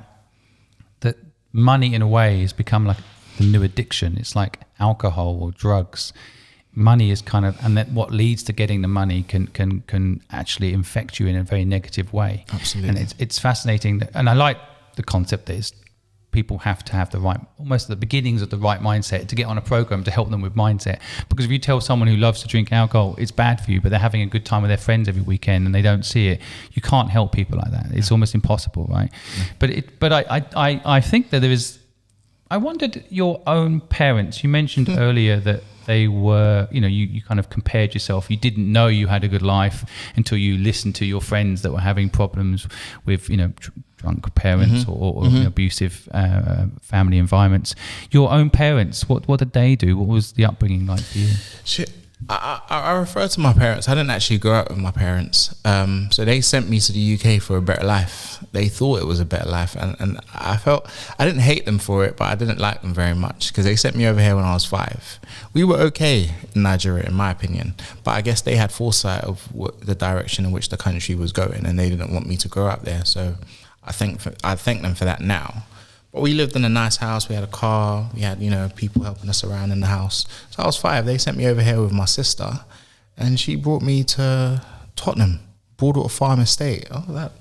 that money in a way has become like the new addiction. It's like alcohol or drugs. Money is kind of, and that what leads to getting the money can actually infect you in a very negative way. Absolutely. And it's fascinating. And I like the concept that people have to have the right, almost the beginnings of the right mindset to get on a program to help them with mindset. Because if you tell someone who loves to drink alcohol, it's bad for you, but they're having a good time with their friends every weekend and they don't see it, you can't help people like that. It's almost impossible, right? Yeah. But I think that there is, I wondered your own parents, you mentioned earlier that they were, you kind of compared yourself. You didn't know you had a good life until you listened to your friends that were having problems with, drunk parents or abusive family environments. Your own parents, what did they do? What was the upbringing like for you? I refer to my parents. I didn't actually grow up with my parents. So they sent me to the UK for a better life. They thought it was a better life. And I didn't hate them for it, but I didn't like them very much because they sent me over here when I was 5. We were okay in Nigeria, in my opinion. But I guess they had foresight of the direction in which the country was going, and they didn't want me to grow up there. So I thank them for that now. But we lived in a nice house. We had a car. We had, people helping us around in the house. So I was 5. They sent me over here with my sister, and she brought me to Tottenham, Broadwater Farm Estate. Oh, what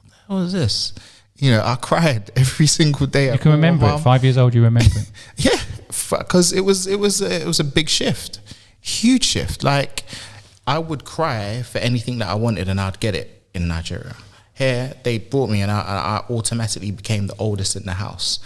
the hell is this? I cried every single day. You can remember it. 5 years old, you remember it. Yeah, because it was a big shift, huge shift. Like, I would cry for anything that I wanted, and I'd get it in Nigeria. Here, they brought me, and I automatically became the oldest in the house.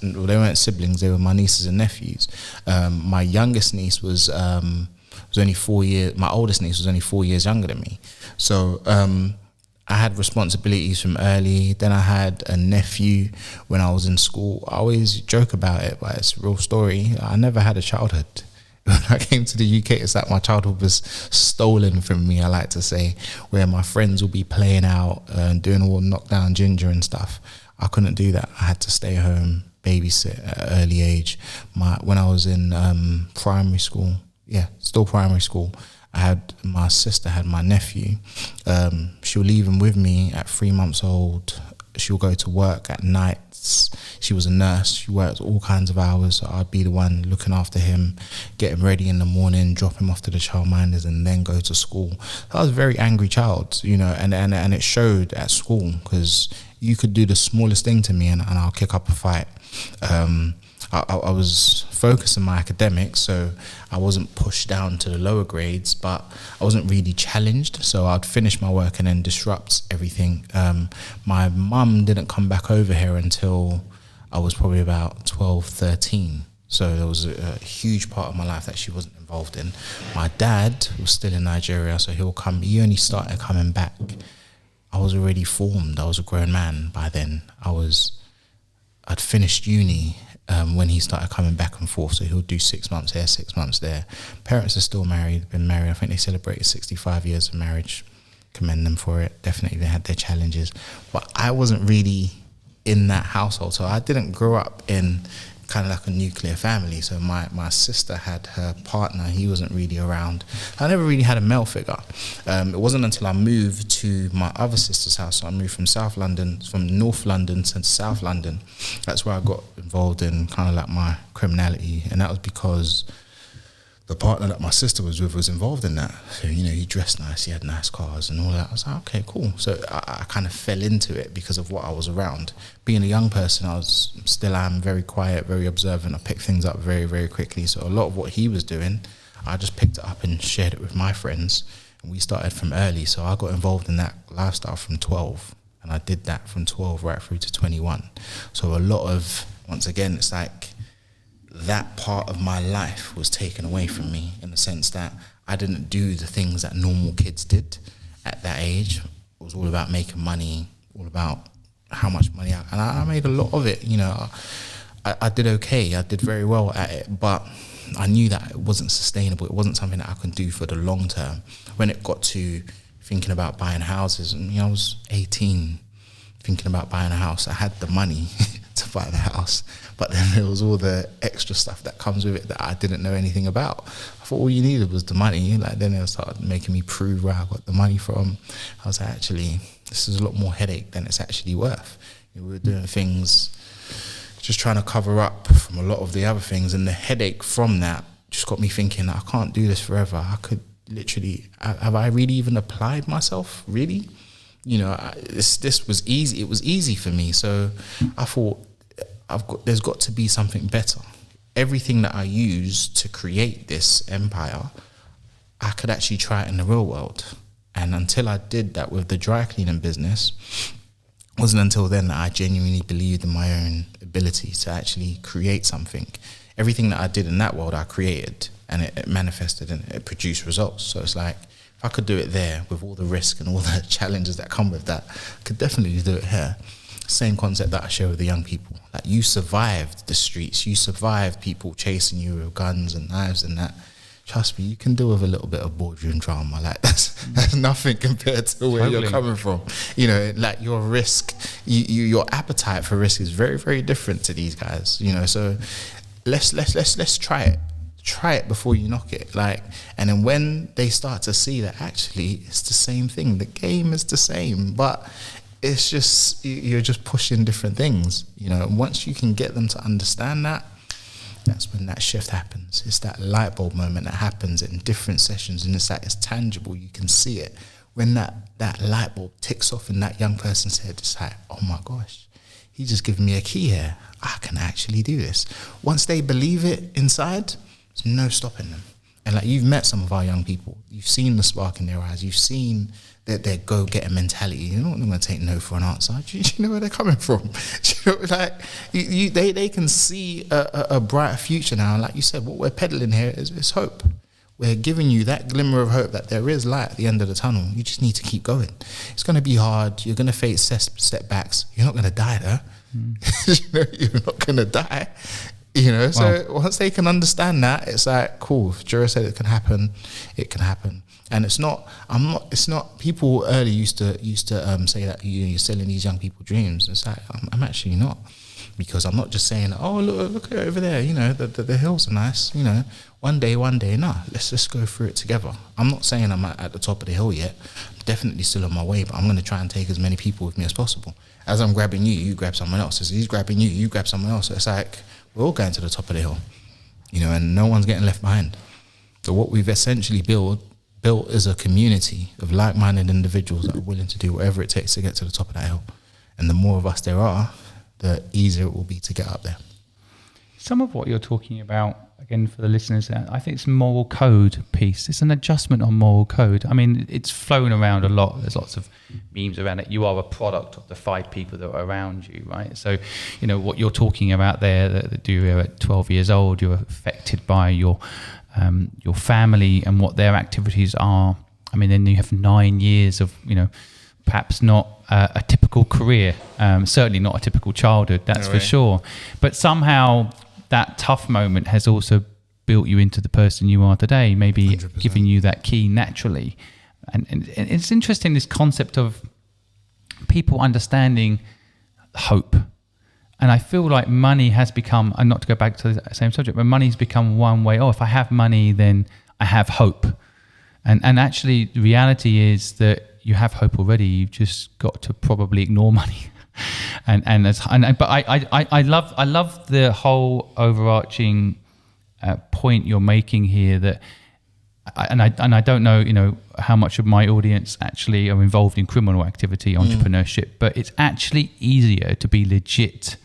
They weren't siblings; they were my nieces and nephews. My youngest niece was only 4 years. My oldest niece was only 4 years younger than me. So I had responsibilities from early. Then I had a nephew when I was in school. I always joke about it, but it's a real story. I never had a childhood. When I came to the UK, it's like my childhood was stolen from me, I like to say, where my friends will be playing out and doing all knockdown ginger and stuff. I couldn't do that. I had to stay home, babysit at an early age. When I was in primary school, still primary school, my sister had my nephew. She'll leave him with me at 3 months old. She'll go to work at nights. She was a nurse. She worked all kinds of hours. So I'd be the one looking after him, get him ready in the morning, drop him off to the childminders, and then go to school. So I was a very angry child, and it showed at school because you could do the smallest thing to me and I'll kick up a fight. I was focused on my academics, so I wasn't pushed down to the lower grades, but I wasn't really challenged. So I'd finish my work and then disrupt everything. My mum didn't come back over here until I was probably about 12, 13. So there was a huge part of my life that she wasn't involved in. My dad was still in Nigeria, so he only started coming back. I was already formed. I was a grown man by then. I'd finished uni when he started coming back and forth. So he'll do 6 months here, 6 months there. Parents are still married, been married. I think they celebrated 65 years of marriage. Commend them for it. Definitely they had their challenges. But I wasn't really in that household. So I didn't grow up in kind of like a nuclear family. So my sister had her partner. He wasn't really around. I never really had a male figure. It wasn't until I moved to my other sister's house. So I moved from North London to South London. That's where I got involved in kind of like my criminality. And that was because the partner that my sister was with was involved in that. So, he dressed nice, he had nice cars and all that. I was like, okay, cool. So I kind of fell into it because of what I was around. Being a young person, I'm very quiet, very observant. I picked things up very, very quickly. So a lot of what he was doing, I just picked it up and shared it with my friends. And we started from early. So I got involved in that lifestyle from 12. And I did that from 12 right through to 21. So a lot of, once again, it's like, that part of my life was taken away from me in the sense that I didn't do the things that normal kids did at that age. It was all about making money, all about how much money and I made a lot of it. I did okay. I did very well at it, but I knew that it wasn't sustainable. It wasn't something that I could do for the long term. When it got to thinking about buying houses, and I was 18, thinking about buying a house. I had the money to buy the house, but then there was all the extra stuff that comes with it that I didn't know anything about. I thought all you needed was the money. Then it started making me prove where I got the money from. I was like, actually, this is a lot more headache than it's actually worth. We were doing things just trying to cover up from a lot of the other things, and the headache from that just got me thinking, I can't do this forever. I could literally, have I really even applied myself? Really? This was easy. It was easy for me. So I thought, there's got to be something better. Everything that I used to create this empire, I could actually try it in the real world. And until I did that with the dry cleaning business, it wasn't until then that I genuinely believed in my own ability to actually create something. Everything that I did in that world, I created, and it manifested and it produced results. So it's like, if I could do it there with all the risk and all the challenges that come with that, I could definitely do it here. Same concept that I share with the young people. Like, you survived the streets, you survived people chasing you with guns and knives and that. Trust me, you can deal with a little bit of boardroom drama. Like, that's nothing compared to where you're coming from. Like, your risk, your appetite for risk is very, very different to these guys. So let's try it. Try it before you knock it. And then when they start to see that actually it's the same thing, the game is the same, but it's just, you're just pushing different things. Once you can get them to understand that, that's when that shift happens. It's that light bulb moment that happens in different sessions, and it's tangible. You can see it. When that light bulb ticks off in that young person's head, it's like, oh my gosh, he's just giving me a key here. I can actually do this. Once they believe it inside, there's no stopping them. And you've met some of our young people. You've seen the spark in their eyes. You've seen their go-getter mentality. You're not going to take no for an answer. Do you know where they're coming from? They can see a brighter future now. And like you said, what we're peddling here is hope. We're giving you that glimmer of hope that there is light at the end of the tunnel. You just need to keep going. It's going to be hard. You're going to face setbacks. You're not going to die though. You're not going to die. So once they can understand that, it's like, cool. If Duro said it can happen, it can happen. And it's not, people early used to say that you're selling these young people dreams. It's like, I'm actually not. Because I'm not just saying, oh, look over there, the hills are nice, one day, nah, let's just go through it together. I'm not saying I'm at the top of the hill yet. I'm definitely still on my way, but I'm going to try and take as many people with me as possible. As I'm grabbing you, you grab someone else. As he's grabbing you, you grab someone else. So it's like, we're all going to the top of the hill, and no one's getting left behind. So what we've essentially built is a community of like-minded individuals that are willing to do whatever it takes to get to the top of that hill. And the more of us there are, the easier it will be to get up there. some of what you're talking about, again, for the listeners, I think it's moral code piece. It's an adjustment on moral code. I mean, it's flown around a lot. There's lots of memes around it. You are a product of the 5 people that are around you, right? So, you know, what you're talking about there, that you're at 12 years old, you're affected by your family and what their activities are. I mean, then you have 9 years of, you know, perhaps not a typical career, certainly not a typical childhood, that's for sure. But somehow that tough moment has also built you into the person you are today, maybe 100%. Giving you that key naturally. And it's interesting, this concept of people understanding hope. And I feel like money has become, and not to go back to the same subject, but money's become one way. Oh, if I have money, then I have hope. And actually, the reality is that you have hope already. You've just got to probably ignore money. But I love the whole overarching point you're making here. That I don't know, you know, how much of my audience actually are involved in criminal activity, entrepreneurship, but it's actually easier to be legit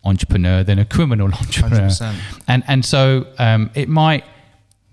entrepreneur than a criminal entrepreneur. 100%. And so it might.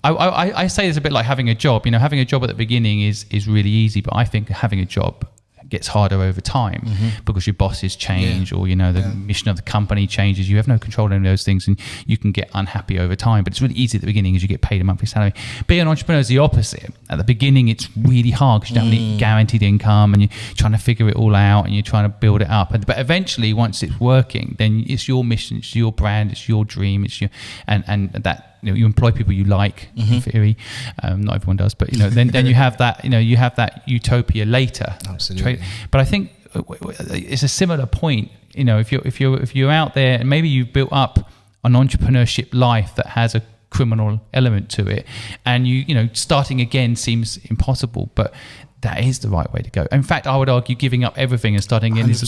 I say it's a bit like having a job. You know, having a job at the beginning is really easy, but I think having a job gets harder over time because your bosses change or, you know, the mission of the company changes. You have no control over those things and you can get unhappy over time. But it's really easy at the beginning as you get paid a monthly salary. Being an entrepreneur is the opposite. At the beginning, it's really hard because you don't have any guaranteed income and you're trying to figure it all out and you're trying to build it up. But eventually, once it's working, then it's your mission, it's your brand, it's your dream, it's your and that. You know, you employ people you like, in theory. Not everyone does, but you know, then you have that. You know, you have that utopia later. Absolutely. But I think it's a similar point. You know, if you're out there and maybe you've built up an entrepreneurship life that has a criminal element to it, and you know, starting again seems impossible, but that is the right way to go. In fact, I would argue giving up everything and starting again is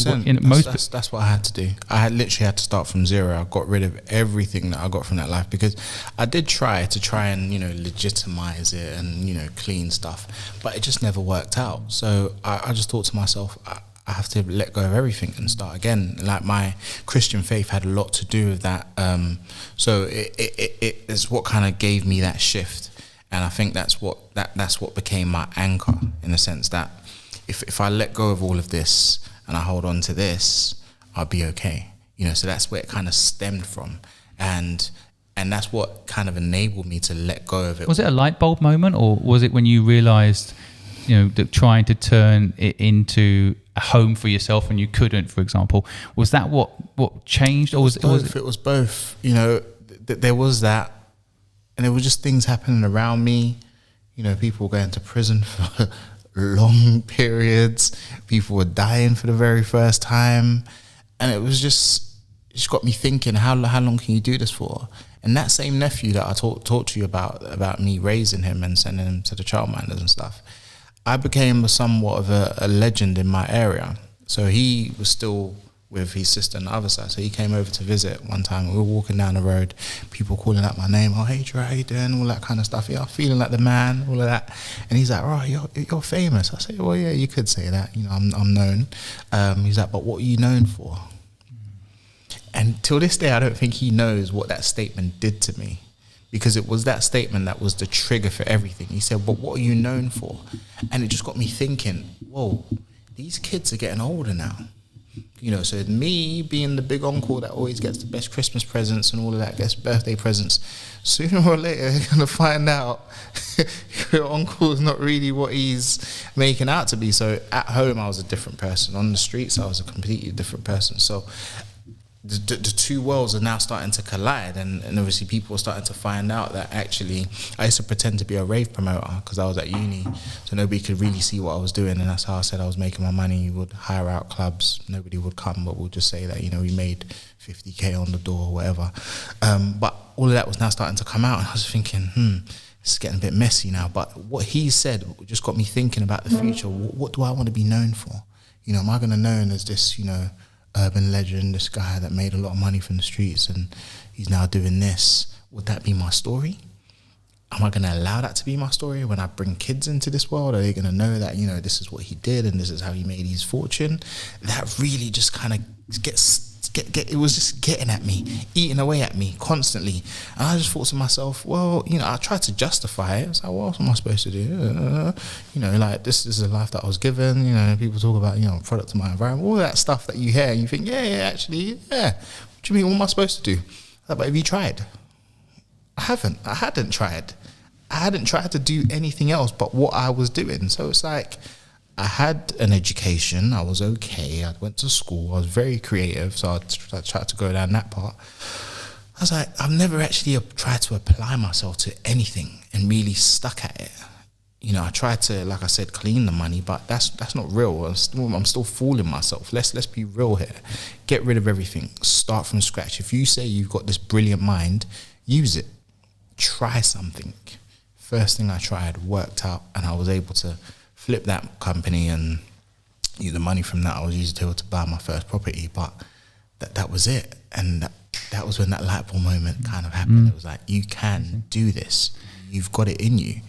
that's what I had to do. I had literally had to start from zero. I got rid of everything that I got from that life because I did try and, you know, legitimize it and, you know, clean stuff, but it just never worked out. So I just thought to myself, I have to let go of everything and start again. Like, my Christian faith had a lot to do with that. So it's what kind of gave me that shift. And I think that's what became my anchor, in the sense that if I let go of all of this and I hold on to this, I'll be okay. You know, so that's where it kind of stemmed from. And that's what kind of enabled me to let go of it. Was it a light bulb moment, or was it when you realized, you know, that trying to turn it into a home for yourself and you couldn't, for example? Was that what changed? Or was it was both. You know, there was that. And there were just things happening around me. You know, people were going to prison for long periods. People were dying for the very first time. And it just got me thinking, how long can you do this for? And that same nephew that I talked to you about me raising him and sending him to the childminders and stuff, I became somewhat of a legend in my area. So he was still with his sister on the other side. So he came over to visit one time. We were walking down the road, people calling out my name. Oh, hey, Dro, how you doing? All that kind of stuff. Yeah, feeling like the man, all of that. And he's like, oh, you're famous. I said, well, yeah, you could say that. You know, I'm known. He's like, but what are you known for? And till this day, I don't think he knows what that statement did to me, because it was that statement that was the trigger for everything. He said, but what are you known for? And it just got me thinking, whoa, these kids are getting older now. You know, so me being the big uncle that always gets the best Christmas presents and all of that, gets birthday presents, sooner or later you're going to find out your uncle is not really what he's making out to be. So at home I was a different person. On the streets I was a completely different person. So the two worlds are now starting to collide, and obviously people are starting to find out that actually I used to pretend to be a rave promoter because I was at uni, so nobody could really see what I was doing, and that's how I said I was making my money. We would hire out clubs, nobody would come, but we'll just say that, you know, we made 50k on the door or whatever. But all of that was now starting to come out, and I was thinking, it's getting a bit messy now. But what he said just got me thinking about the future. What do I want to be known for? You know, am I going to be known as this, you know, urban legend, this guy that made a lot of money from the streets and he's now doing this? Would that be my story? Am I going to allow that to be my story when I bring kids into this world? Are they going to know that, you know, this is what he did and this is how he made his fortune? That really just kind of gets it was just getting at me, eating away at me constantly. And I just thought to myself, well, I tried to justify it. I was like, what else am I supposed to do? Like, this is the life that I was given. People talk about, product of my environment, all that stuff that you hear, and you think, actually. What do you mean, what am I supposed to do? But have you tried? I hadn't tried. I hadn't tried to do anything else but what I was doing. So it's like, I had an education. I was okay. I went to school. I was very creative. So I tried to go down that part. I was like, I've never actually tried to apply myself to anything and really stuck at it. I tried to, like I said, clean the money, but that's not real. I'm still fooling myself. Let's be real here. Get rid of everything. Start from scratch. If you say you've got this brilliant mind, use it. Try something. First thing I tried worked out, and I was able to flip that company, and the money from that I was used to buy my first property. But that was it, and that was when that light bulb moment kind of happened. It was like, you can do this. You've got it in you,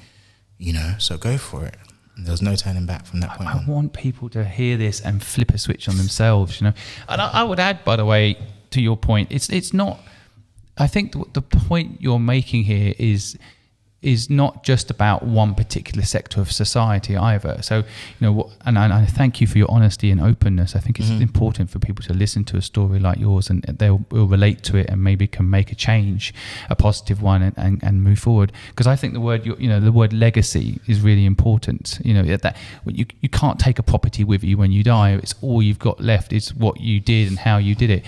so go for it. And there was no turning back from that point on. I want people to hear this and flip a switch on themselves, And I would add, by the way, to your point, it's not. I think the point you're making here is not just about one particular sector of society either. So, and I thank you for your honesty and openness. I think it's important for people to listen to a story like yours, and they'll relate to it and maybe can make a change, a positive one, and move forward. Because I think the word legacy is really important. That you can't take a property with you when you die. It's all you've got left is what you did and how you did it.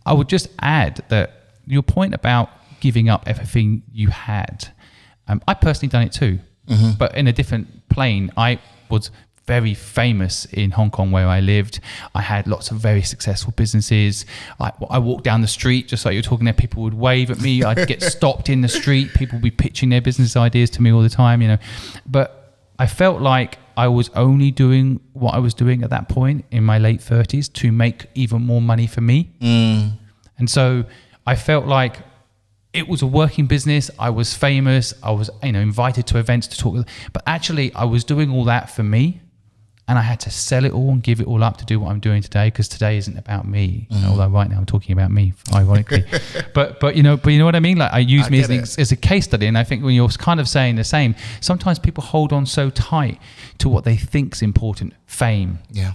I would just add that your point about giving up everything you had, I personally done it too, but in a different plane. I was very famous in Hong Kong where I lived. I had lots of very successful businesses. I walked down the street, just like you were talking there, people would wave at me. I'd get stopped in the street. People would be pitching their business ideas to me all the time, But I felt like I was only doing what I was doing at that point in my late 30s to make even more money for me. And so I felt like it was a working business. I was famous. I was, invited to events to talk. But actually, I was doing all that for me, and I had to sell it all and give it all up to do what I'm doing today, because today isn't about me. Although right now I'm talking about me, ironically. but you know what I mean. Like, I use me as a case study, and I think when you're kind of saying the same, sometimes people hold on so tight to what they think's important, fame. Yeah.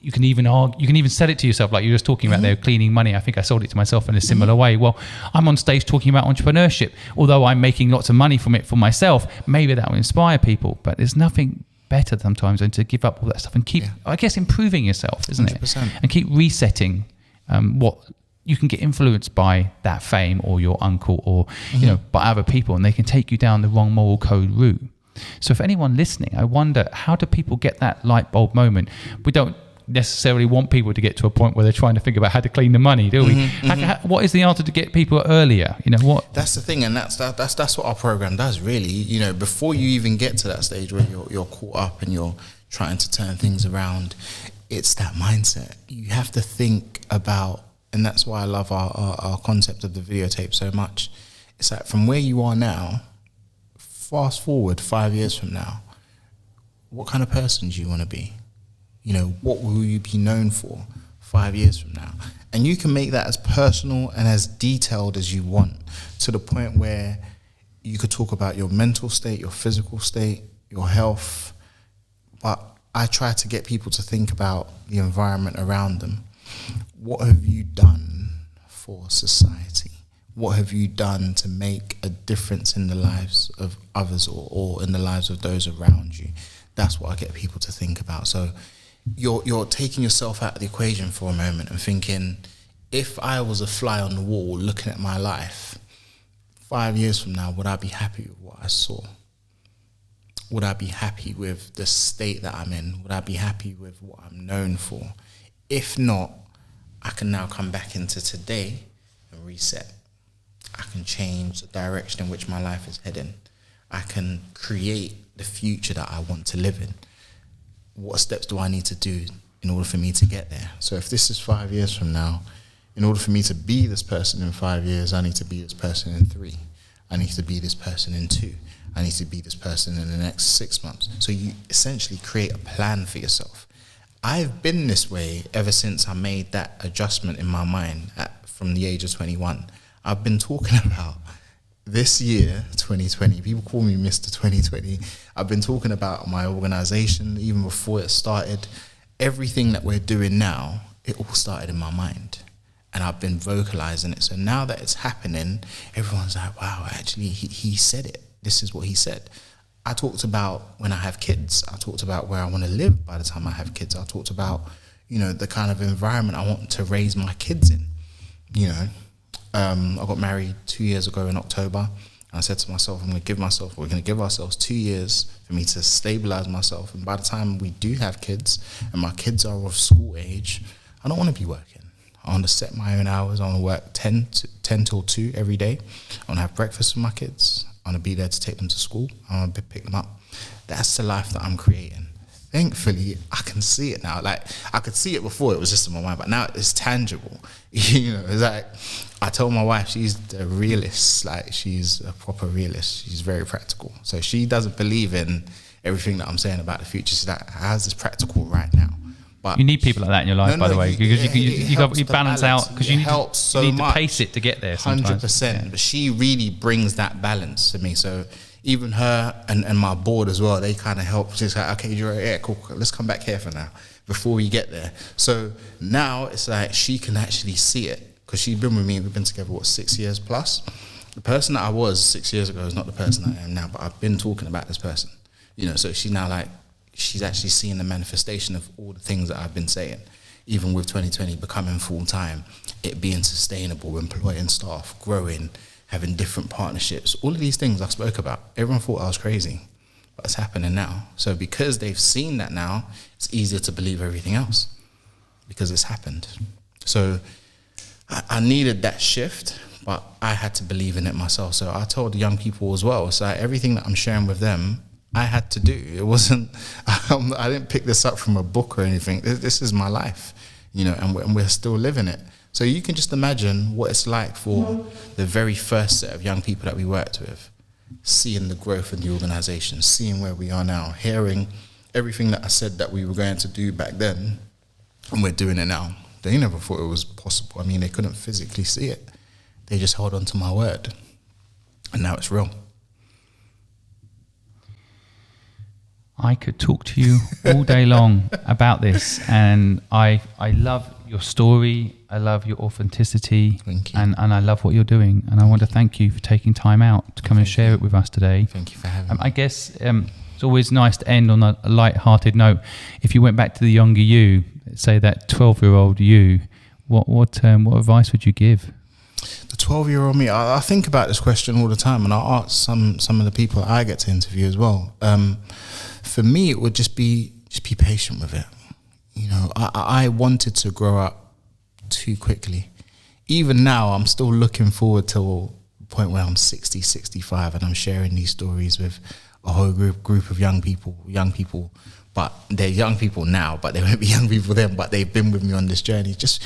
You can even argue, you can even sell it to yourself, like you were just talking about there, cleaning money. I think I sold it to myself in a similar way. Well, I'm on stage talking about entrepreneurship. Although I'm making lots of money from it for myself, maybe that will inspire people. But there's nothing better sometimes than to give up all that stuff and keep, I guess, improving yourself, isn't 100%. it? And keep resetting what you can get influenced by that fame or your uncle or, by other people, and they can take you down the wrong moral code route. So for anyone listening, I wonder, how do people get that light bulb moment? We don't necessarily want people to get to a point where they're trying to think about how to clean the money, do we? What is the answer to get people earlier? What? That's the thing, and that's what our program does, really. Before you even get to that stage where you're caught up and you're trying to turn things around, it's that mindset. You have to think about, and that's why I love our concept of the videotape so much. It's like, from where you are now, fast forward 5 years from now, what kind of person do you want to be? What will you be known for 5 years from now? And you can make that as personal and as detailed as you want, to the point where you could talk about your mental state, your physical state, your health. But I try to get people to think about the environment around them. What have you done for society? What have you done to make a difference in the lives of others or in the lives of those around you? That's what I get people to think about. So you're taking yourself out of the equation for a moment and thinking, if I was a fly on the wall looking at my life, 5 years from now, would I be happy with what I saw? Would I be happy with the state that I'm in? Would I be happy with what I'm known for? If not, I can now come back into today and reset. I can change the direction in which my life is heading. I can create the future that I want to live in. What steps do I need to do in order for me to get there? So if this is 5 years from now, in order for me to be this person in 5 years, I need to be this person in 3. I need to be this person in 2. I need to be this person in the next 6 months. So you essentially create a plan for yourself. I've been this way ever since I made that adjustment in my mind from the age of 21. I've been talking about this year, 2020. People call me Mr. 2020. I've been talking about my organization even before it started. Everything that we're doing now, it all started in my mind. And I've been vocalizing it. So now that it's happening, everyone's like, wow, actually, he said it. This is what he said. I talked about when I have kids. I talked about where I want to live by the time I have kids. I talked about, the kind of environment I want to raise my kids in. I got married 2 years ago in October. And I said to myself, we're going to give ourselves 2 years for me to stabilize myself. And by the time we do have kids and my kids are of school age, I don't want to be working. I want to set my own hours. I want to work 10 till 2 every day. I want to have breakfast with my kids. I want to be there to take them to school. I want to pick them up. That's the life that I'm creating. Thankfully, I can see it now. Like, I could see it before, it was just in my mind, but now it's tangible. It's like, I told my wife, she's the realist. Like, she's a proper realist. She's very practical. So she doesn't believe in everything that I'm saying about the future. She's like, how's this practical right now? But you need people like that in your life, by the way, because you balance out, because you need to pace it to get there sometimes. 100%. But she really brings that balance to me. So even her and my board as well, they kind of help. She's like, okay, you're cool. Let's come back here for now before we get there. So now it's like she can actually see it because she's been with me. We've been together, 6 years plus. The person that I was 6 years ago is not the person I am now, but I've been talking about this person. So she's now like, she's actually seeing the manifestation of all the things that I've been saying, even with 2020 becoming full-time, it being sustainable, employing staff, growing, having different partnerships, all of these things I spoke about. Everyone thought I was crazy, but it's happening now. So because they've seen that now, it's easier to believe everything else because it's happened. So I needed that shift, but I had to believe in it myself. So I told the young people as well, so everything that I'm sharing with them, I had to do. It wasn't, I didn't pick this up from a book or anything. This is my life, and we're still living it. So you can just imagine what it's like for the very first set of young people that we worked with, seeing the growth in the organization, seeing where we are now, hearing everything that I said that we were going to do back then, and we're doing it now. They never thought it was possible. I mean, they couldn't physically see it. They just held on to my word. And now it's real. I could talk to you all day long about this, and I love your story. I love your authenticity. Thank you. And I love what you're doing. And I want to thank you for taking time out to come and share it with us today. Thank you for having me. I guess it's always nice to end on a light-hearted note. If you went back to the younger you, say that 12-year-old you, what advice would you give? The 12-year-old me, I think about this question all the time, and I ask some of the people I get to interview as well. For me, it would just be patient with it. I wanted to grow up too quickly. Even now, I'm still looking forward to the point where I'm 60, 65, and I'm sharing these stories with a whole group of young people, but they're young people now, but they won't be young people then, but they've been with me on this journey. Just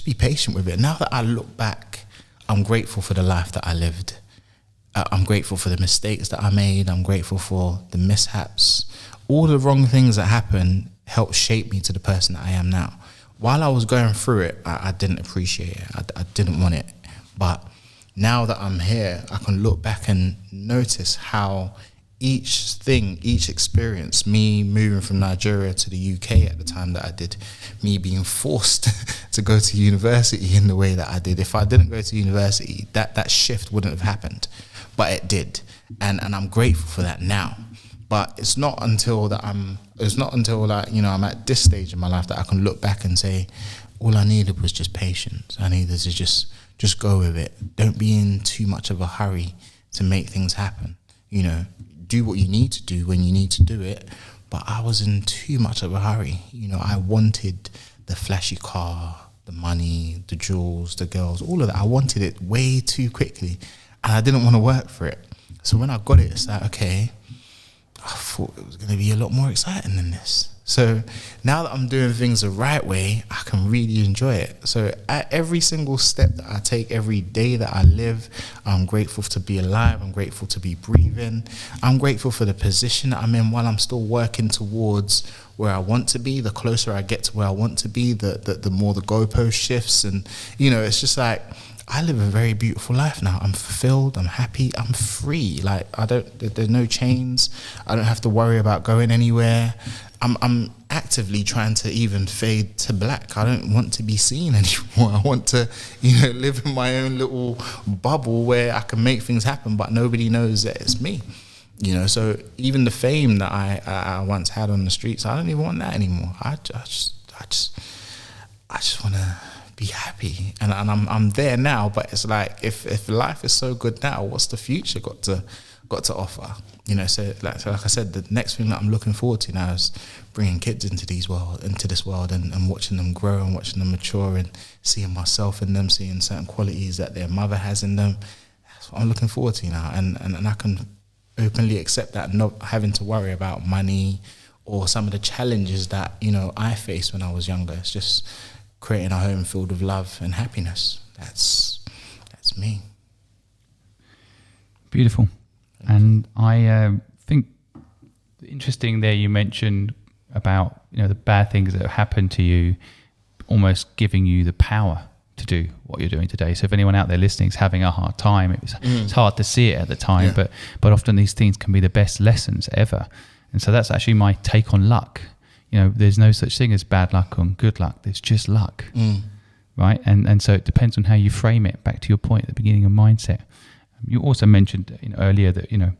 be patient with it. Now that I look back, I'm grateful for the life that I lived. I'm grateful for the mistakes that I made. I'm grateful for the mishaps. All the wrong things that happened helped shape me to the person that I am now. While I was going through it, I didn't appreciate it. I didn't want it. But now that I'm here, I can look back and notice how each experience, me moving from Nigeria to the UK at the time that I did, me being forced to go to university in the way that I did. If I didn't go to university, that shift wouldn't have happened, but it did. And I'm grateful for that now. But it's not until I'm at this stage in my life that I can look back and say, all I needed was just patience. I needed to just go with it. Don't be in too much of a hurry to make things happen. Do what you need to do when you need to do it. But I was in too much of a hurry. I wanted the flashy car, the money, the jewels, the girls, all of that. I wanted it way too quickly, and I didn't want to work for it. So when I got it, it's like, okay, I thought it was going to be a lot more exciting than this. So now that I'm doing things the right way, I can really enjoy it. So at every single step that I take, every day that I live, I'm grateful to be alive. I'm grateful to be breathing. I'm grateful for the position that I'm in while I'm still working towards where I want to be, the closer I get to where I want to be, the more the goalpost shifts. And, you know, it's just like, I live a very beautiful life now. I'm fulfilled, I'm happy, I'm free. Like, there's no chains. I don't have to worry about going anywhere. I'm actively trying to even fade to black. I don't want to be seen anymore. I want to, you know, live in my own little bubble where I can make things happen, but nobody knows that it's me. You know, so even the fame that I once had on the streets, I don't even want that anymore. I just want to be happy, and I'm there now. But it's like, if life is so good now, what's the future got to offer? You know, so like I said, the next thing that I'm looking forward to now is bringing kids into this world, and watching them grow and watching them mature, and seeing myself in them, seeing certain qualities that their mother has in them. That's what I'm looking forward to now, and I can openly accept that, not having to worry about money or some of the challenges that, you know, I faced when I was younger. It's just creating a home filled with love and happiness. That's me. Beautiful. And I think interesting there you mentioned about, you know, the bad things that have happened to you almost giving you the power to do what you're doing today. So if anyone out there listening is having a hard time, it's hard to see it at the time, but often these things can be the best lessons ever. And so that's actually my take on luck. You know, there's no such thing as bad luck or good luck. There's just luck, right? And so it depends on how you frame it. Back to your point at the beginning of mindset. You also mentioned, you know, earlier that, you know,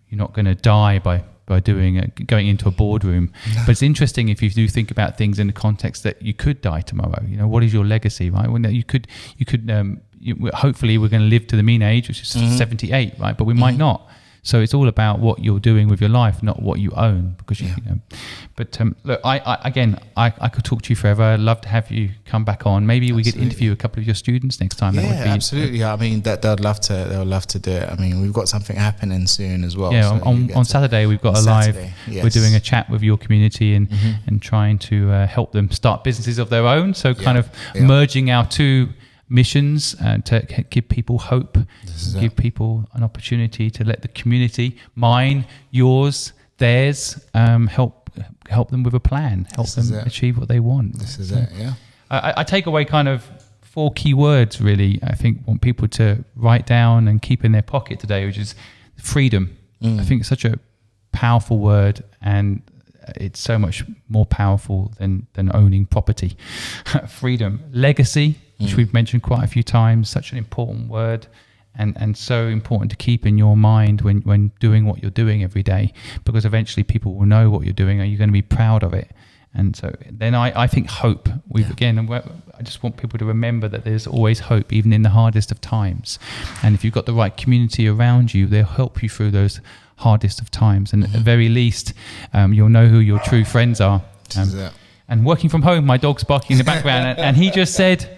you're not going to die by going into a boardroom. No. But it's interesting if you do think about things in the context that you could die tomorrow. You know, what is your legacy, right? When you could hopefully we're going to live to the mean age, which is 78, right? But we might not. So it's all about what you're doing with your life, not what you own. Because you know. But look, I could talk to you forever. I'd love to have you come back on. Maybe we could interview a couple of your students next time. Yeah, that would be, absolutely. I mean, they'll love to do it. I mean, we've got something happening soon as well. Yeah, so on Saturday we've got a live. Yes. We're doing a chat with your community and trying to help them start businesses of their own. So kind of merging our two missions to give people hope, give people an opportunity to let the community, mine, yours, theirs, help them with a plan, help them achieve what they want. This is it, yeah. I take away kind of 4 key words really. I think want people to write down and keep in their pocket today, which is freedom. I think it's such a powerful word, and it's so much more powerful than owning property. Freedom. Legacy, which we've mentioned quite a few times, such an important word, and so important to keep in your mind when doing what you're doing every day, because eventually people will know what you're doing and you're going to be proud of it. And so then I think hope. I just want people to remember that there's always hope, even in the hardest of times. And if you've got the right community around you, they'll help you through those hardest of times. And at the very least, you'll know who your true friends are. And working from home, my dog's barking in the background, and he just said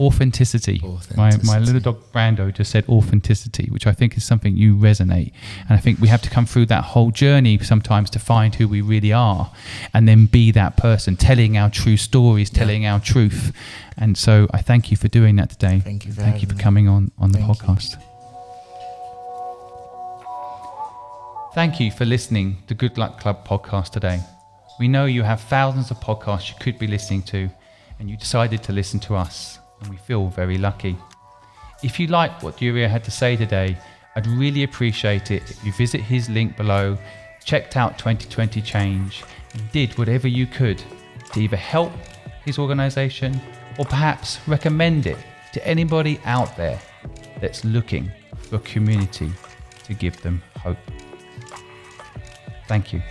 authenticity. My little dog Brando just said authenticity, which I think is something you resonate. And I think we have to come through that whole journey sometimes to find who we really are, and then be that person, telling our true stories, telling our truth. And so I thank you for doing that today. Thank you for coming on the podcast. Thank you for listening to Good Luck Club podcast today. We know you have thousands of podcasts you could be listening to, and you decided to listen to us, and we feel very lucky. If you liked what Duro had to say today, I'd really appreciate it if you visit his link below, checked out 2020 Change, and did whatever you could to either help his organisation or perhaps recommend it to anybody out there that's looking for a community to give them hope. Thank you.